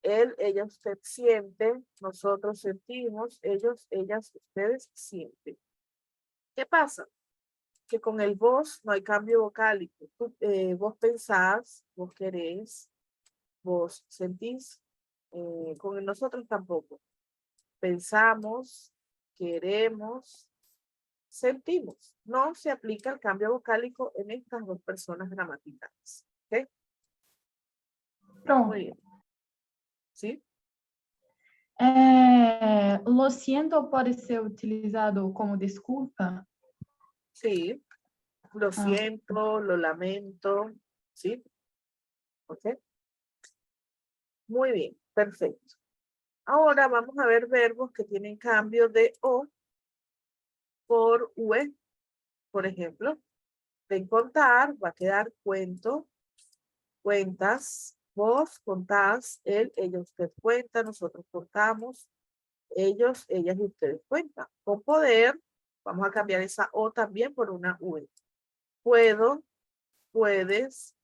él, ella, usted siente, nosotros sentimos, ellos, ellas, ustedes sienten. ¿Qué pasa? Que con el vos no hay cambio vocálico. Vos pensás, vos querés, vos sentís. Con el nosotros tampoco. Pensamos, queremos, sentimos. No se aplica el cambio vocálico en estas dos personas gramaticales. ¿Ok? Pronto. Muy bien. ¿Sí? Lo siento pode ser utilizado como desculpa? Sí. Lo siento, lo lamento. ¿Sí? ¿Ok? Muy bien. Perfecto. Ahora vamos a ver verbos que tienen cambio de O por UE. Por ejemplo, de contar va a quedar cuento, cuentas, vos contás, él, ella, usted cuenta, nosotros contamos, ellos, ellas y ustedes cuentan. Con poder, vamos a cambiar esa O también por una UE. Puedo, puedes,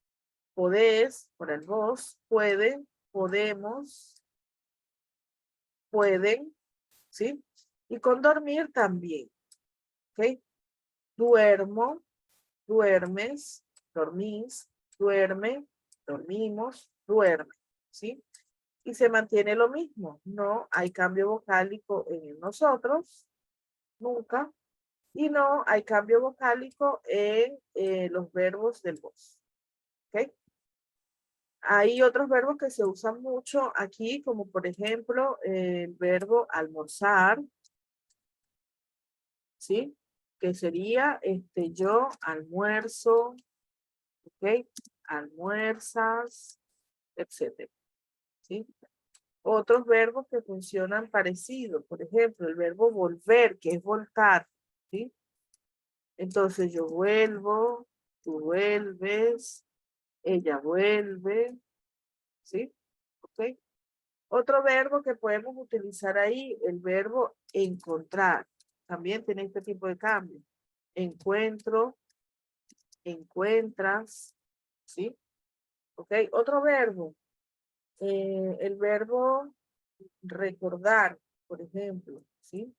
podés, por el vos, pueden, podemos, pueden, ¿sí? Y con dormir también, ¿ok? Duermo, duermes, dormís, duerme, dormimos, duerme, ¿sí? y se mantiene lo mismo. No hay cambio vocálico en el nosotros, nunca. Y no hay cambio vocálico en los verbos del vos. ¿Ok? Hay otros verbos que se usan mucho aquí, como por ejemplo el verbo almorzar, ¿sí? Que sería yo almuerzo, ¿ok? Almuerzas, etcétera, ¿sí? Otros verbos que funcionan parecido, por ejemplo, el verbo volver, que es voltar, ¿sí? Entonces yo vuelvo, tú vuelves, ella vuelve, ¿sí? ¿Ok? Otro verbo que podemos utilizar ahí, el verbo encontrar. También tiene este tipo de cambio. Encuentro, encuentras, ¿sí? ¿Ok? Otro verbo, el verbo recordar, por ejemplo, ¿sí?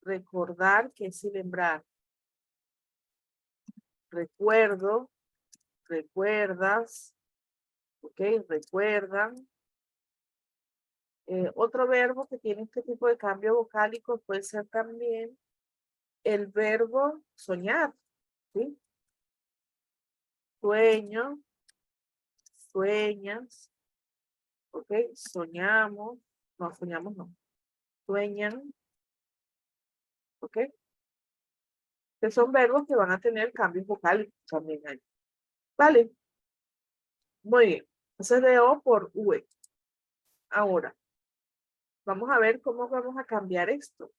Recordar, que es lembrar. Recuerdo, recuerdas, ¿ok? Recuerdan. Otro verbo que tiene este tipo de cambio vocálico puede ser también el verbo soñar, ¿sí? Sueño, sueñas, ¿ok? Soñamos, no, soñamos no. Sueñan, ¿ok? Que son verbos que van a tener cambios vocales también ahí. ¿Vale? Muy bien. Entonces de O por UE. Ahora, vamos a ver cómo vamos a cambiar esto,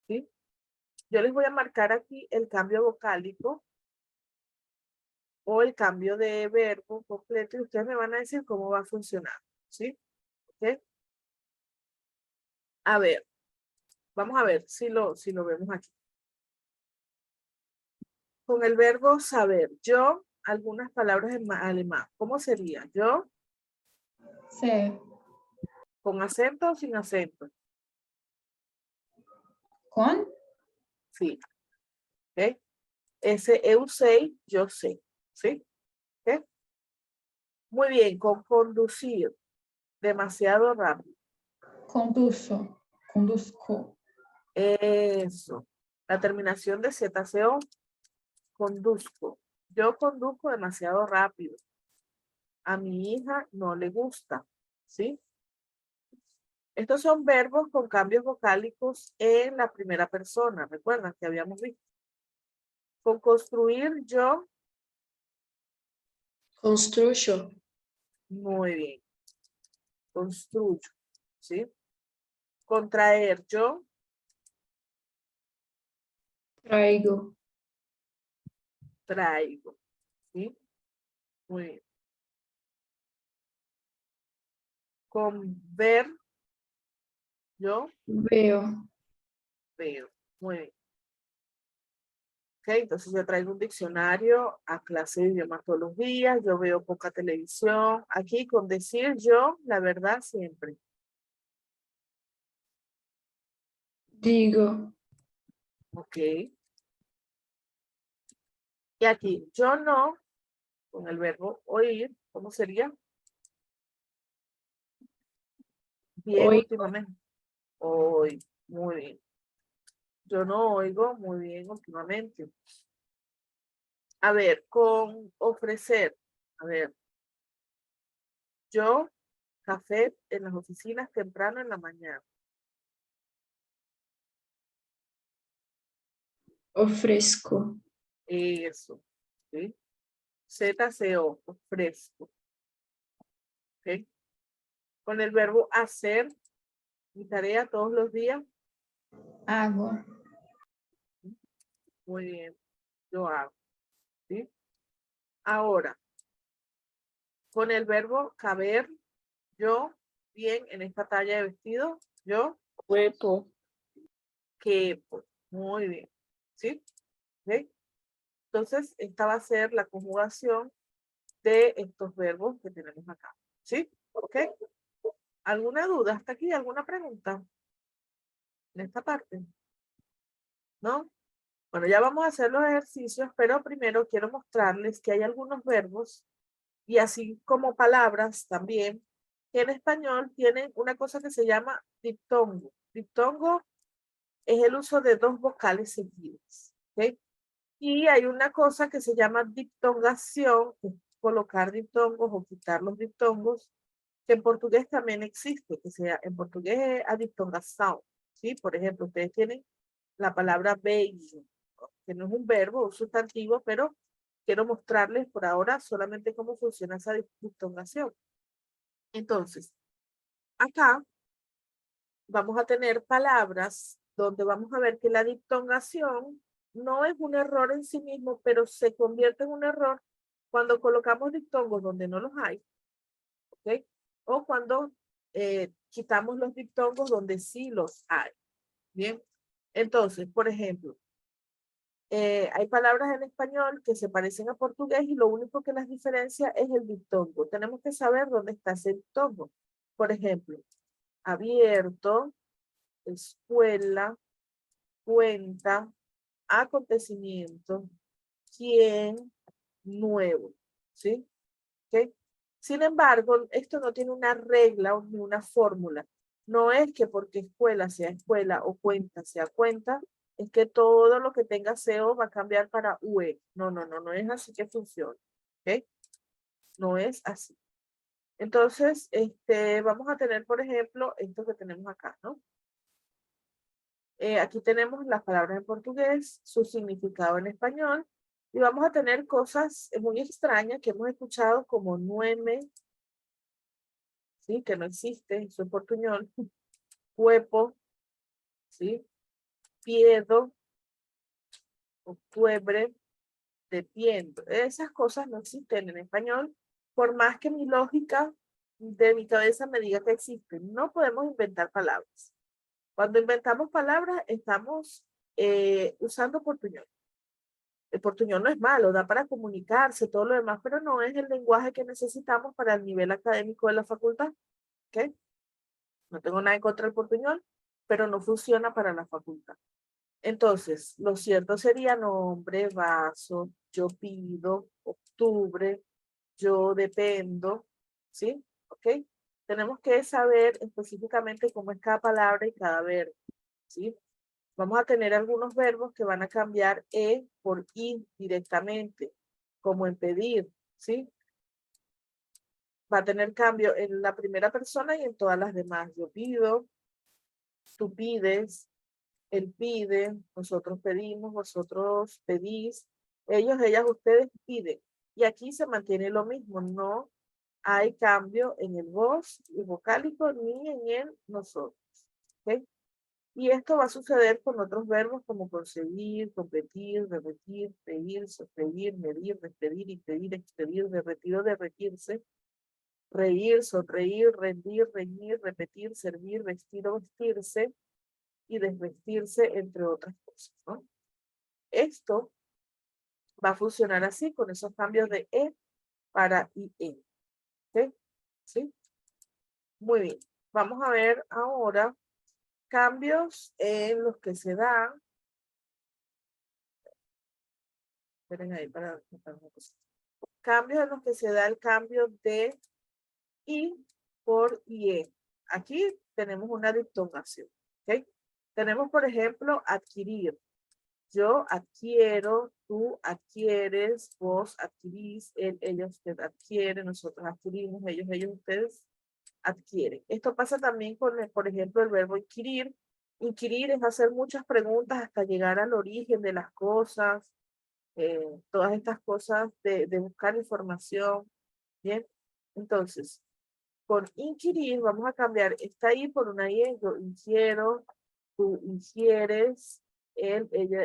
¿sí? Yo les voy a marcar aquí el cambio vocálico o el cambio de verbo completo y ustedes me van a decir cómo va a funcionar, ¿sí? ¿Ok? A ver, vamos a ver si lo vemos aquí. Con el verbo saber, yo, algunas palabras en alemán. ¿Cómo sería? Yo, Sí. con acento o sin acento. ¿Con? Sí. ¿Ok? Ese eu sei, yo sé. ¿Sí? ¿Ok? Muy bien, con conducir. Demasiado rápido. Conduzo. Conduzco. Eso. La terminación de ZCO. Conduzco. Yo conduzco demasiado rápido. A mi hija no le gusta. ¿Sí? Estos son verbos con cambios vocálicos en la primera persona. ¿Recuerdan que habíamos visto? Con construir yo, Construyo. muy bien. Construyo. ¿Sí? Contraer yo, Traigo. traigo. ¿Sí? Muy bien. Con ver yo, Veo. veo. Muy bien. Ok, entonces yo traigo un diccionario a clase de idiomas todos los días. Yo veo poca televisión. Aquí con decir yo, la verdad siempre. Digo. Ok. Y aquí yo no, con el verbo oír, ¿cómo sería? Bien Oigo. últimamente. Hoy, muy bien. Yo no oigo muy bien últimamente. A ver, con ofrecer. A ver, yo café en las oficinas temprano en la mañana. Ofrezco. Eso. ¿Sí? ZCO, ofrezco. ¿Ok? Con el verbo hacer, mi tarea todos los días. Hago. Muy bien, yo hago. ¿Sí? Ahora, con el verbo caber, yo, bien, en esta talla de vestido, yo, Cuerpo. quepo. Muy bien. ¿Sí? ¿Ok? Entonces, esta va a ser la conjugación de estos verbos que tenemos acá. ¿Sí? ¿Ok? ¿Alguna duda hasta aquí? ¿Alguna pregunta en esta parte? ¿No? Bueno, ya vamos a hacer los ejercicios, pero primero quiero mostrarles que hay algunos verbos Y así como palabras también, que en español tienen una cosa que se llama diptongo. Diptongo es el uso de dos vocales seguidas. ¿Okay? Y hay una cosa que se llama diptongación, que es colocar diptongos o quitar los diptongos, que en portugués también existe, que sea en portugués es a diptongação. ¿Sí? Por ejemplo, ustedes tienen la palabra beijo, que no es un verbo, un sustantivo, pero quiero mostrarles por ahora solamente cómo funciona esa diptongación. Entonces, acá vamos a tener palabras donde vamos a ver que la diptongación no es un error en sí mismo, pero se convierte en un error cuando colocamos diptongos donde no los hay, ¿ok? O cuando quitamos los diptongos donde sí los hay, ¿bien? Entonces, por ejemplo, hay palabras en español que se parecen a portugués y lo único que las diferencia es el diptongo. Tenemos que saber dónde está ese diptongo. Por ejemplo, abierto, escuela, cuenta, acontecimiento, quién, nuevo, ¿sí? ¿Okay? Sin embargo, esto no tiene una regla ni una fórmula. No es que porque escuela sea escuela o cuenta sea cuenta, es que todo lo que tenga CO va a cambiar para UE. No, no, no, no es así que funciona. ¿Ok? No es así. Entonces, vamos a tener, por ejemplo, esto que tenemos acá, ¿no? Aquí tenemos las palabras en portugués, su significado en español, y vamos a tener cosas muy extrañas que hemos escuchado como nueme, ¿sí? Que no existe, eso es portuñol, cuepo, ¿sí? Piedo, octubre, depiendo. Esas cosas no existen en español, por más que mi lógica de mi cabeza me diga que existen. No podemos inventar palabras. Cuando inventamos palabras, estamos usando portuñol. El portuñol no es malo, da para comunicarse, todo lo demás, pero no es el lenguaje que necesitamos para el nivel académico de la facultad. ¿Ok? No tengo nada en contra del portuñol, pero no funciona para la facultad. Entonces, lo cierto sería nombre, vaso, yo pido, octubre, yo dependo, ¿sí? ¿Ok? Tenemos que saber específicamente cómo es cada palabra y cada verbo, ¿sí? Vamos a tener algunos verbos que van a cambiar E por I directamente, como en pedir, ¿sí? Va a tener cambio en la primera persona y en todas las demás. Yo pido, tú pides, él pide, nosotros pedimos, vosotros pedís, ellos, ellas, ustedes piden. Y aquí se mantiene lo mismo, no hay cambio en el vos y vocálico ni en el nosotros. ¿Okay? Y esto va a suceder con otros verbos como conseguir, competir, repetir, pedir, sofreír, medir, despedir, impedir, expedir, derretir o derretirse, reír, sonreír, rendir, reñir, repetir, servir, vestir o vestirse y desvestirse, entre otras cosas, ¿no? Esto va a funcionar así, con esos cambios de E para IE. ¿Ok? ¿Sí? Muy bien. Vamos a ver ahora cambios en los que se dan. Esperen ahí para notar una cosa. Cambios en los que se da el cambio de I por IE. Aquí tenemos una diptongación. ¿Ok? Tenemos, por ejemplo, adquirir. Yo adquiero, tú adquieres, vos adquirís, él, ella, usted adquiere, nosotros adquirimos, ellos, ustedes adquieren. Esto pasa también con, por ejemplo, el verbo inquirir. Inquirir es hacer muchas preguntas hasta llegar al origen de las cosas, todas estas cosas de buscar información. Bien, entonces, con inquirir vamos a cambiar esta I por una I, yo inquiero, tú infieres, él, ella,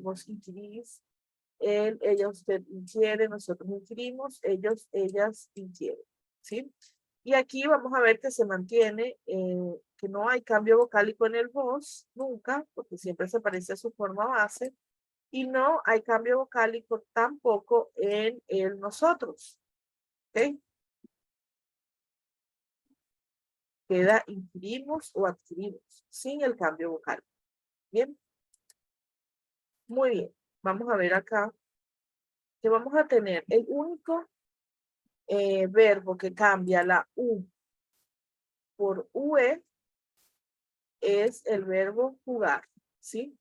vos inquirís, él, ella, usted inquiere, nosotros inquirimos, ellos, ellas inquieren, ¿sí? Y aquí vamos a ver que se mantiene, que no hay cambio vocálico en el vos, nunca, porque siempre se parece a su forma base, y no hay cambio vocálico tampoco en el nosotros, ¿ok? Queda inquirimos o adquirimos, sin el cambio vocálico. Bien. Muy bien. Vamos a ver acá que vamos a tener el único verbo que cambia la U por UE es el verbo jugar, ¿sí?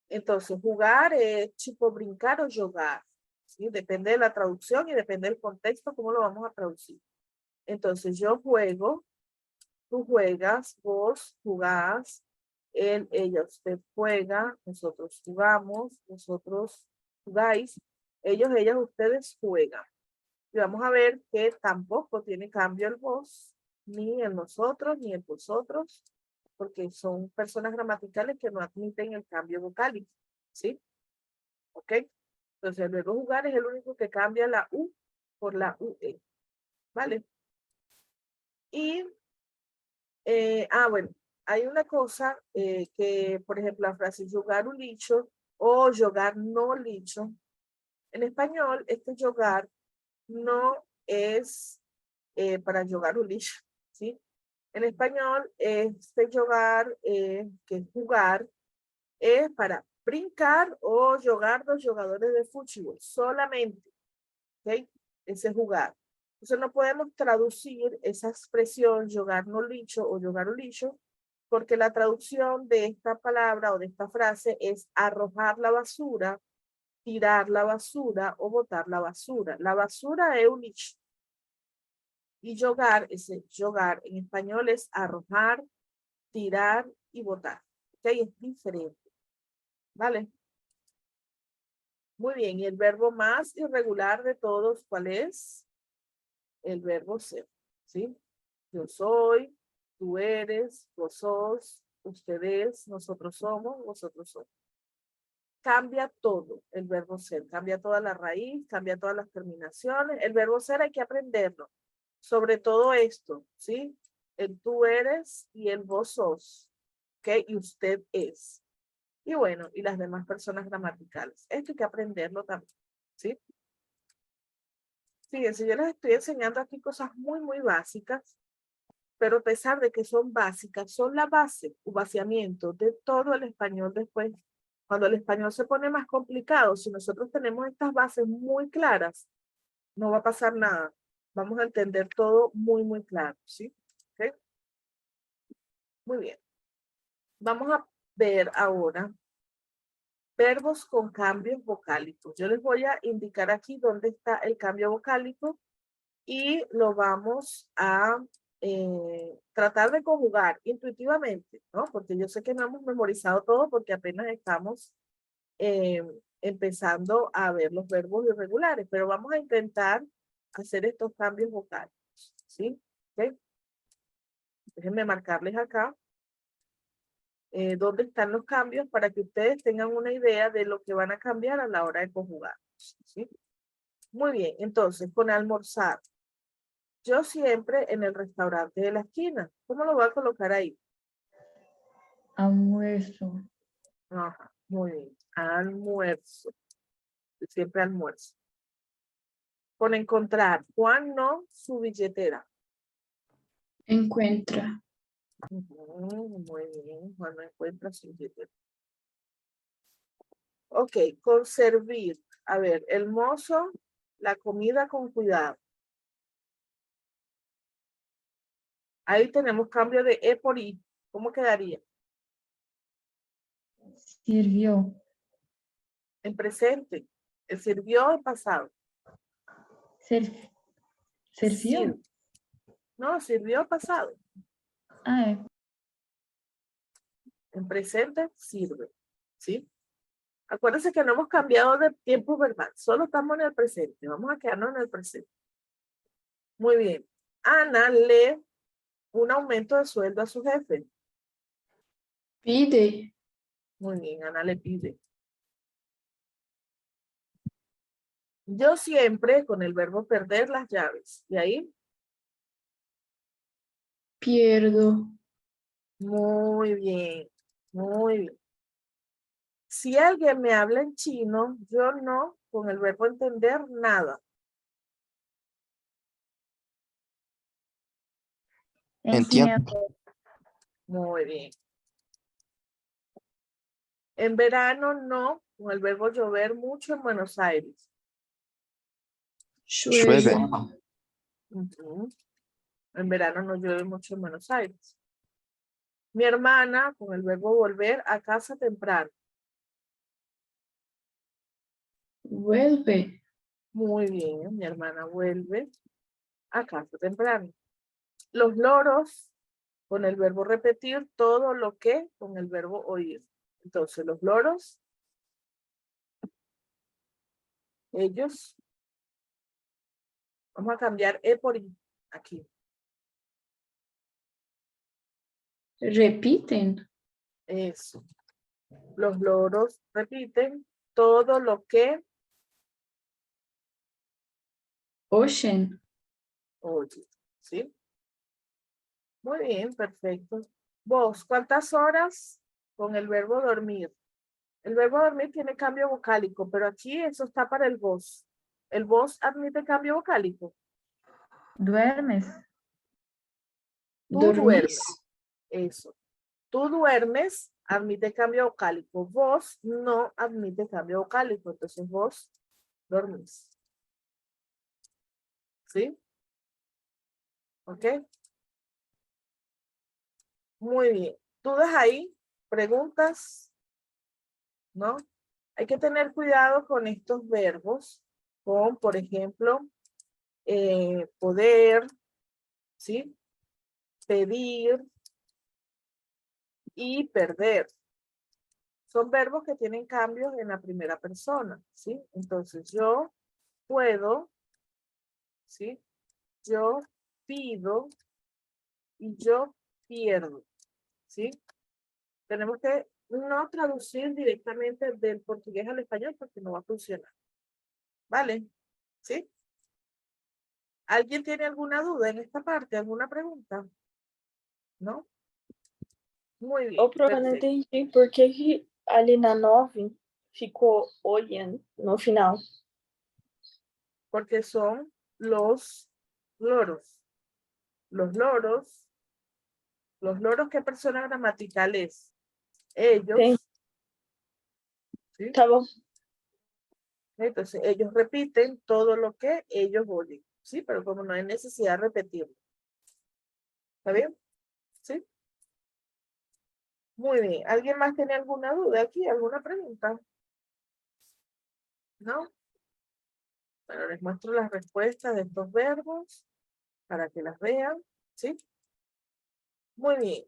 Entonces, jugar es tipo brincar o jugar, ¿sí? Depende de la traducción y depende del contexto, cómo lo vamos a traducir. Entonces, yo juego, tú juegas, vos jugás, él, ella, usted juega, nosotros jugamos, vosotros jugáis, ellos, ellas, ustedes juegan. Y vamos a ver que tampoco tiene cambio el vos, ni el nosotros, ni el vosotros, porque son personas gramaticales que no admiten el cambio vocálico, ¿sí? ¿Ok? Entonces, luego jugar es el único que cambia la U por la UE, ¿vale? Y, bueno, hay una cosa que, por ejemplo, la frase jogar un licho o jogar no licho. En español, este jogar no es para jugar un licho, ¿sí? En español, este jugar, que es jugar, es para brincar o jugar dos jugadores de fútbol, solamente, ¿ok? Ese es jugar. Entonces no podemos traducir esa expresión jugar no licho o jugar un licho, porque la traducción de esta palabra o de esta frase es arrojar la basura, tirar la basura o botar la basura. La basura es un licho. Y jugar, ese jugar en español es arrojar, tirar y botar. ¿Ok? Es diferente. ¿Vale? Muy bien. Y el verbo más irregular de todos, ¿cuál es? El verbo ser. ¿Sí? Yo soy, tú eres, vos sos, ustedes, nosotros somos, vosotros somos. Cambia todo el verbo ser. Cambia toda la raíz, cambia todas las terminaciones. El verbo ser hay que aprenderlo. Sobre todo esto, ¿sí? El tú eres y el vos sos. ¿Ok? Y usted es. Y bueno, y las demás personas gramaticales. Esto hay que aprenderlo también, ¿sí? Fíjense, yo les estoy enseñando aquí cosas muy, muy básicas, pero a pesar de que son básicas, son la base, un vaciamiento de todo el español después. Cuando el español se pone más complicado, si nosotros tenemos estas bases muy claras, no va a pasar nada. Vamos a entender todo muy, muy claro, ¿sí? ¿Ok? Muy bien. Vamos a ver ahora verbos con cambios vocálicos. Yo les voy a indicar aquí dónde está el cambio vocálico y lo vamos a tratar de conjugar intuitivamente, ¿no? Porque yo sé que no hemos memorizado todo porque apenas estamos empezando a ver los verbos irregulares, pero vamos a intentar hacer estos cambios vocálicos, ¿sí? ¿Okay? Déjenme marcarles acá dónde están los cambios para que ustedes tengan una idea de lo que van a cambiar a la hora de conjugar, ¿sí? Muy bien, entonces, con almorzar. Yo siempre en el restaurante de la esquina. ¿Cómo lo voy a colocar ahí? Almuerzo. Ajá, muy bien. Almuerzo. Yo siempre almuerzo. Con encontrar. Juan no su billetera. Encuentra. Muy bien. Juan no encuentra su billetera. Ok, con servir. A ver, el mozo, la comida con cuidado. Ahí tenemos cambio de E por I. ¿Cómo quedaría? Sirvió. En presente. El sirvió en pasado. Servió. No, sirvió pasado. Ah, En presente sirve. ¿Sí? Acuérdense que no hemos cambiado de tiempo verbal. Solo estamos en el presente. Vamos a quedarnos en el presente. Muy bien. Ana lee un aumento de sueldo a su jefe. Pide. Muy bien, Ana le pide. Yo siempre con el verbo perder las llaves. ¿Y ahí? Pierdo. Muy bien. Muy bien. Si alguien me habla en chino, yo no, con el verbo entender, nada. Entiendo. Muy bien. En verano, no, con el verbo llover mucho en Buenos Aires. Llueve. Ujú. En verano no llueve mucho en Buenos Aires. Mi hermana, con el verbo volver a casa temprano. Vuelve. Muy bien, mi hermana vuelve a casa temprano. Los loros, con el verbo repetir, todo lo que con el verbo oír. Entonces, los loros, ellos, vamos a cambiar E por I aquí. Repiten. Eso. Los loros repiten todo lo que Oyen. oye. ¿Sí? Muy bien, perfecto. Vos, ¿cuántas horas con el verbo dormir? El verbo dormir tiene cambio vocálico, pero aquí eso está para el vos. ¿El vos admite cambio vocálico? ¿Duermes? Tú Dormís. duermes. Eso. Tú duermes, admite cambio vocálico. Vos no admite cambio vocálico. Entonces vos dormís. ¿Sí? ¿Ok? Muy bien. ¿Dudas ahí? ¿Preguntas? ¿No? Hay que tener cuidado con estos verbos. Con, por ejemplo, poder, ¿sí? Pedir y perder. Son verbos que tienen cambios en la primera persona, ¿sí? Entonces, yo puedo, ¿sí? Yo pido y yo pierdo, ¿sí? Tenemos que no traducir directamente del portugués al español porque no va a funcionar. ¿Vale? ¿Sí? ¿Alguien tiene alguna duda en esta parte? ¿Alguna pregunta? ¿No? Muy bien, Ô, Pro, eu não perfecto. entendi por que ali na 9 ficou oyen no final. Porque son los loros. Los loros, ¿qué persona gramatical es? Ellos, Entendi. ¿sí? Tá bom. Entonces, ellos repiten todo lo que ellos oyen, ¿sí? Pero como no hay necesidad de repetirlo. ¿Está bien? ¿Sí? Muy bien. ¿Alguien más tiene alguna duda aquí? ¿Alguna pregunta? ¿No? Bueno, les muestro las respuestas de estos verbos para que las vean, ¿sí? Muy bien.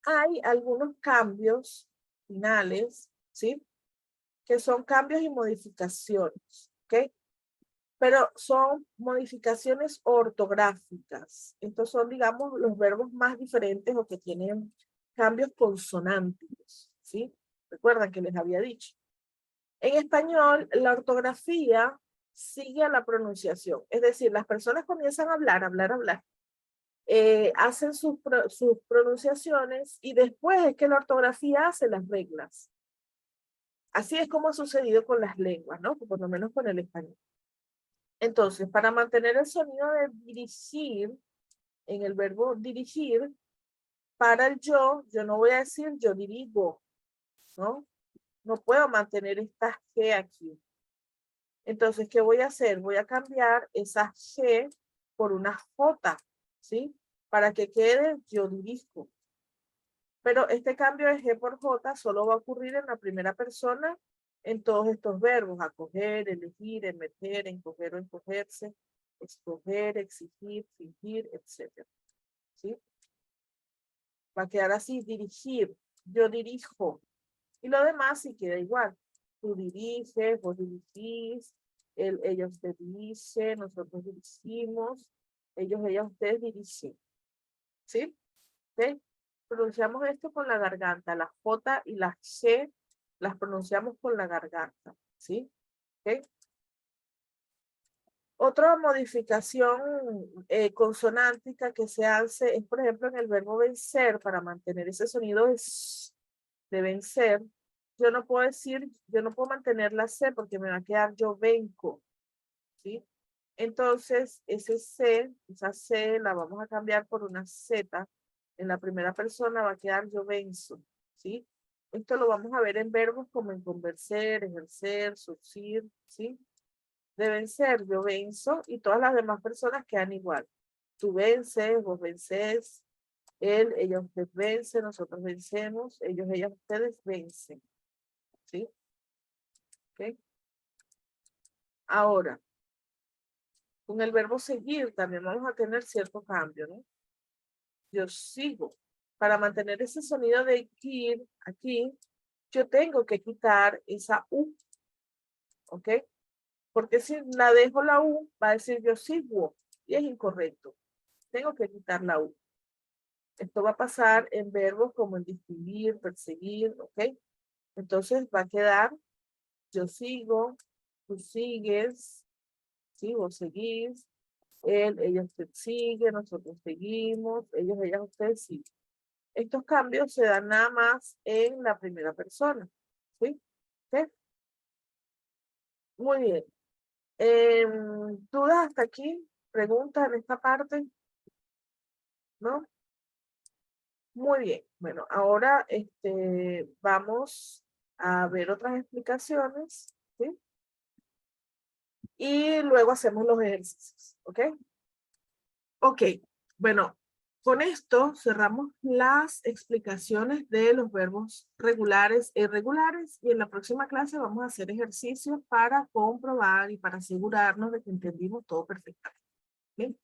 Hay algunos cambios finales, ¿sí? Que son cambios y modificaciones, ¿ok? Pero son modificaciones ortográficas. Estos son, digamos, los verbos más diferentes o que tienen cambios consonánticos, ¿sí? Recuerdan que les había dicho. En español, la ortografía sigue a la pronunciación. Es decir, las personas comienzan a hablar. Hacen sus pronunciaciones y después es que la ortografía hace las reglas. Así es como ha sucedido con las lenguas, ¿no? Por lo menos con el español. Entonces, para mantener el sonido de dirigir, en el verbo dirigir, para el yo no voy a decir yo dirigo, ¿no? No puedo mantener esta G aquí. Entonces, ¿qué voy a hacer? Voy a cambiar esa G por una J, ¿sí? Para que quede yo dirijo. Pero este cambio de G por J solo va a ocurrir en la primera persona en todos estos verbos: acoger, elegir, emeter, encoger o encogerse, escoger, exigir, fingir, etc. ¿Sí? Va a quedar así: dirigir, yo dirijo. Y lo demás sí queda igual. Tú diriges, vos dirigís, ellos te dicen, nosotros dirigimos, ellas, ustedes dirigen. ¿Sí? ¿Ok? Pronunciamos esto con la garganta. La J y la C las pronunciamos con la garganta. ¿Sí? ¿Ok? Otra modificación consonántica que se hace es, por ejemplo, en el verbo vencer, para mantener ese sonido de vencer. Yo no puedo decir, yo no puedo mantener la C porque me va a quedar yo venco. ¿Sí? Entonces, esa C la vamos a cambiar por una Z. En la primera persona va a quedar yo venzo, ¿sí? Esto lo vamos a ver en verbos como en convencer, ejercer, surcir, ¿sí? de vencer, yo venzo y todas las demás personas quedan igual. Tú vences, vos vences, él, ella, usted vence, nosotros vencemos, ellos, ellas, ustedes vencen. ¿Sí? ¿Ok? Ahora, con el verbo seguir también vamos a tener cierto cambio, ¿no? Yo sigo. Para mantener ese sonido de ir aquí, yo tengo que quitar esa U. ¿Ok? Porque si la dejo la U, va a decir yo sigo. Y es incorrecto. Tengo que quitar la U. Esto va a pasar en verbos como en distinguir, perseguir, ¿ok? Entonces va a quedar yo sigo, tú sigues, ¿sí? Vos seguís, él, ella, usted sigue, nosotros seguimos, ellos, ellas, ustedes siguen. Estos cambios se dan nada más en la primera persona, ¿sí? ¿Ok? Muy bien. ¿Dudas hasta aquí? ¿Preguntas en esta parte? ¿No? Muy bien. Bueno, ahora vamos a ver otras explicaciones, ¿sí? Y luego hacemos los ejercicios, ¿ok? Ok, bueno, con esto cerramos las explicaciones de los verbos regulares e irregulares y en la próxima clase vamos a hacer ejercicios para comprobar y para asegurarnos de que entendimos todo perfectamente. ¿Bien?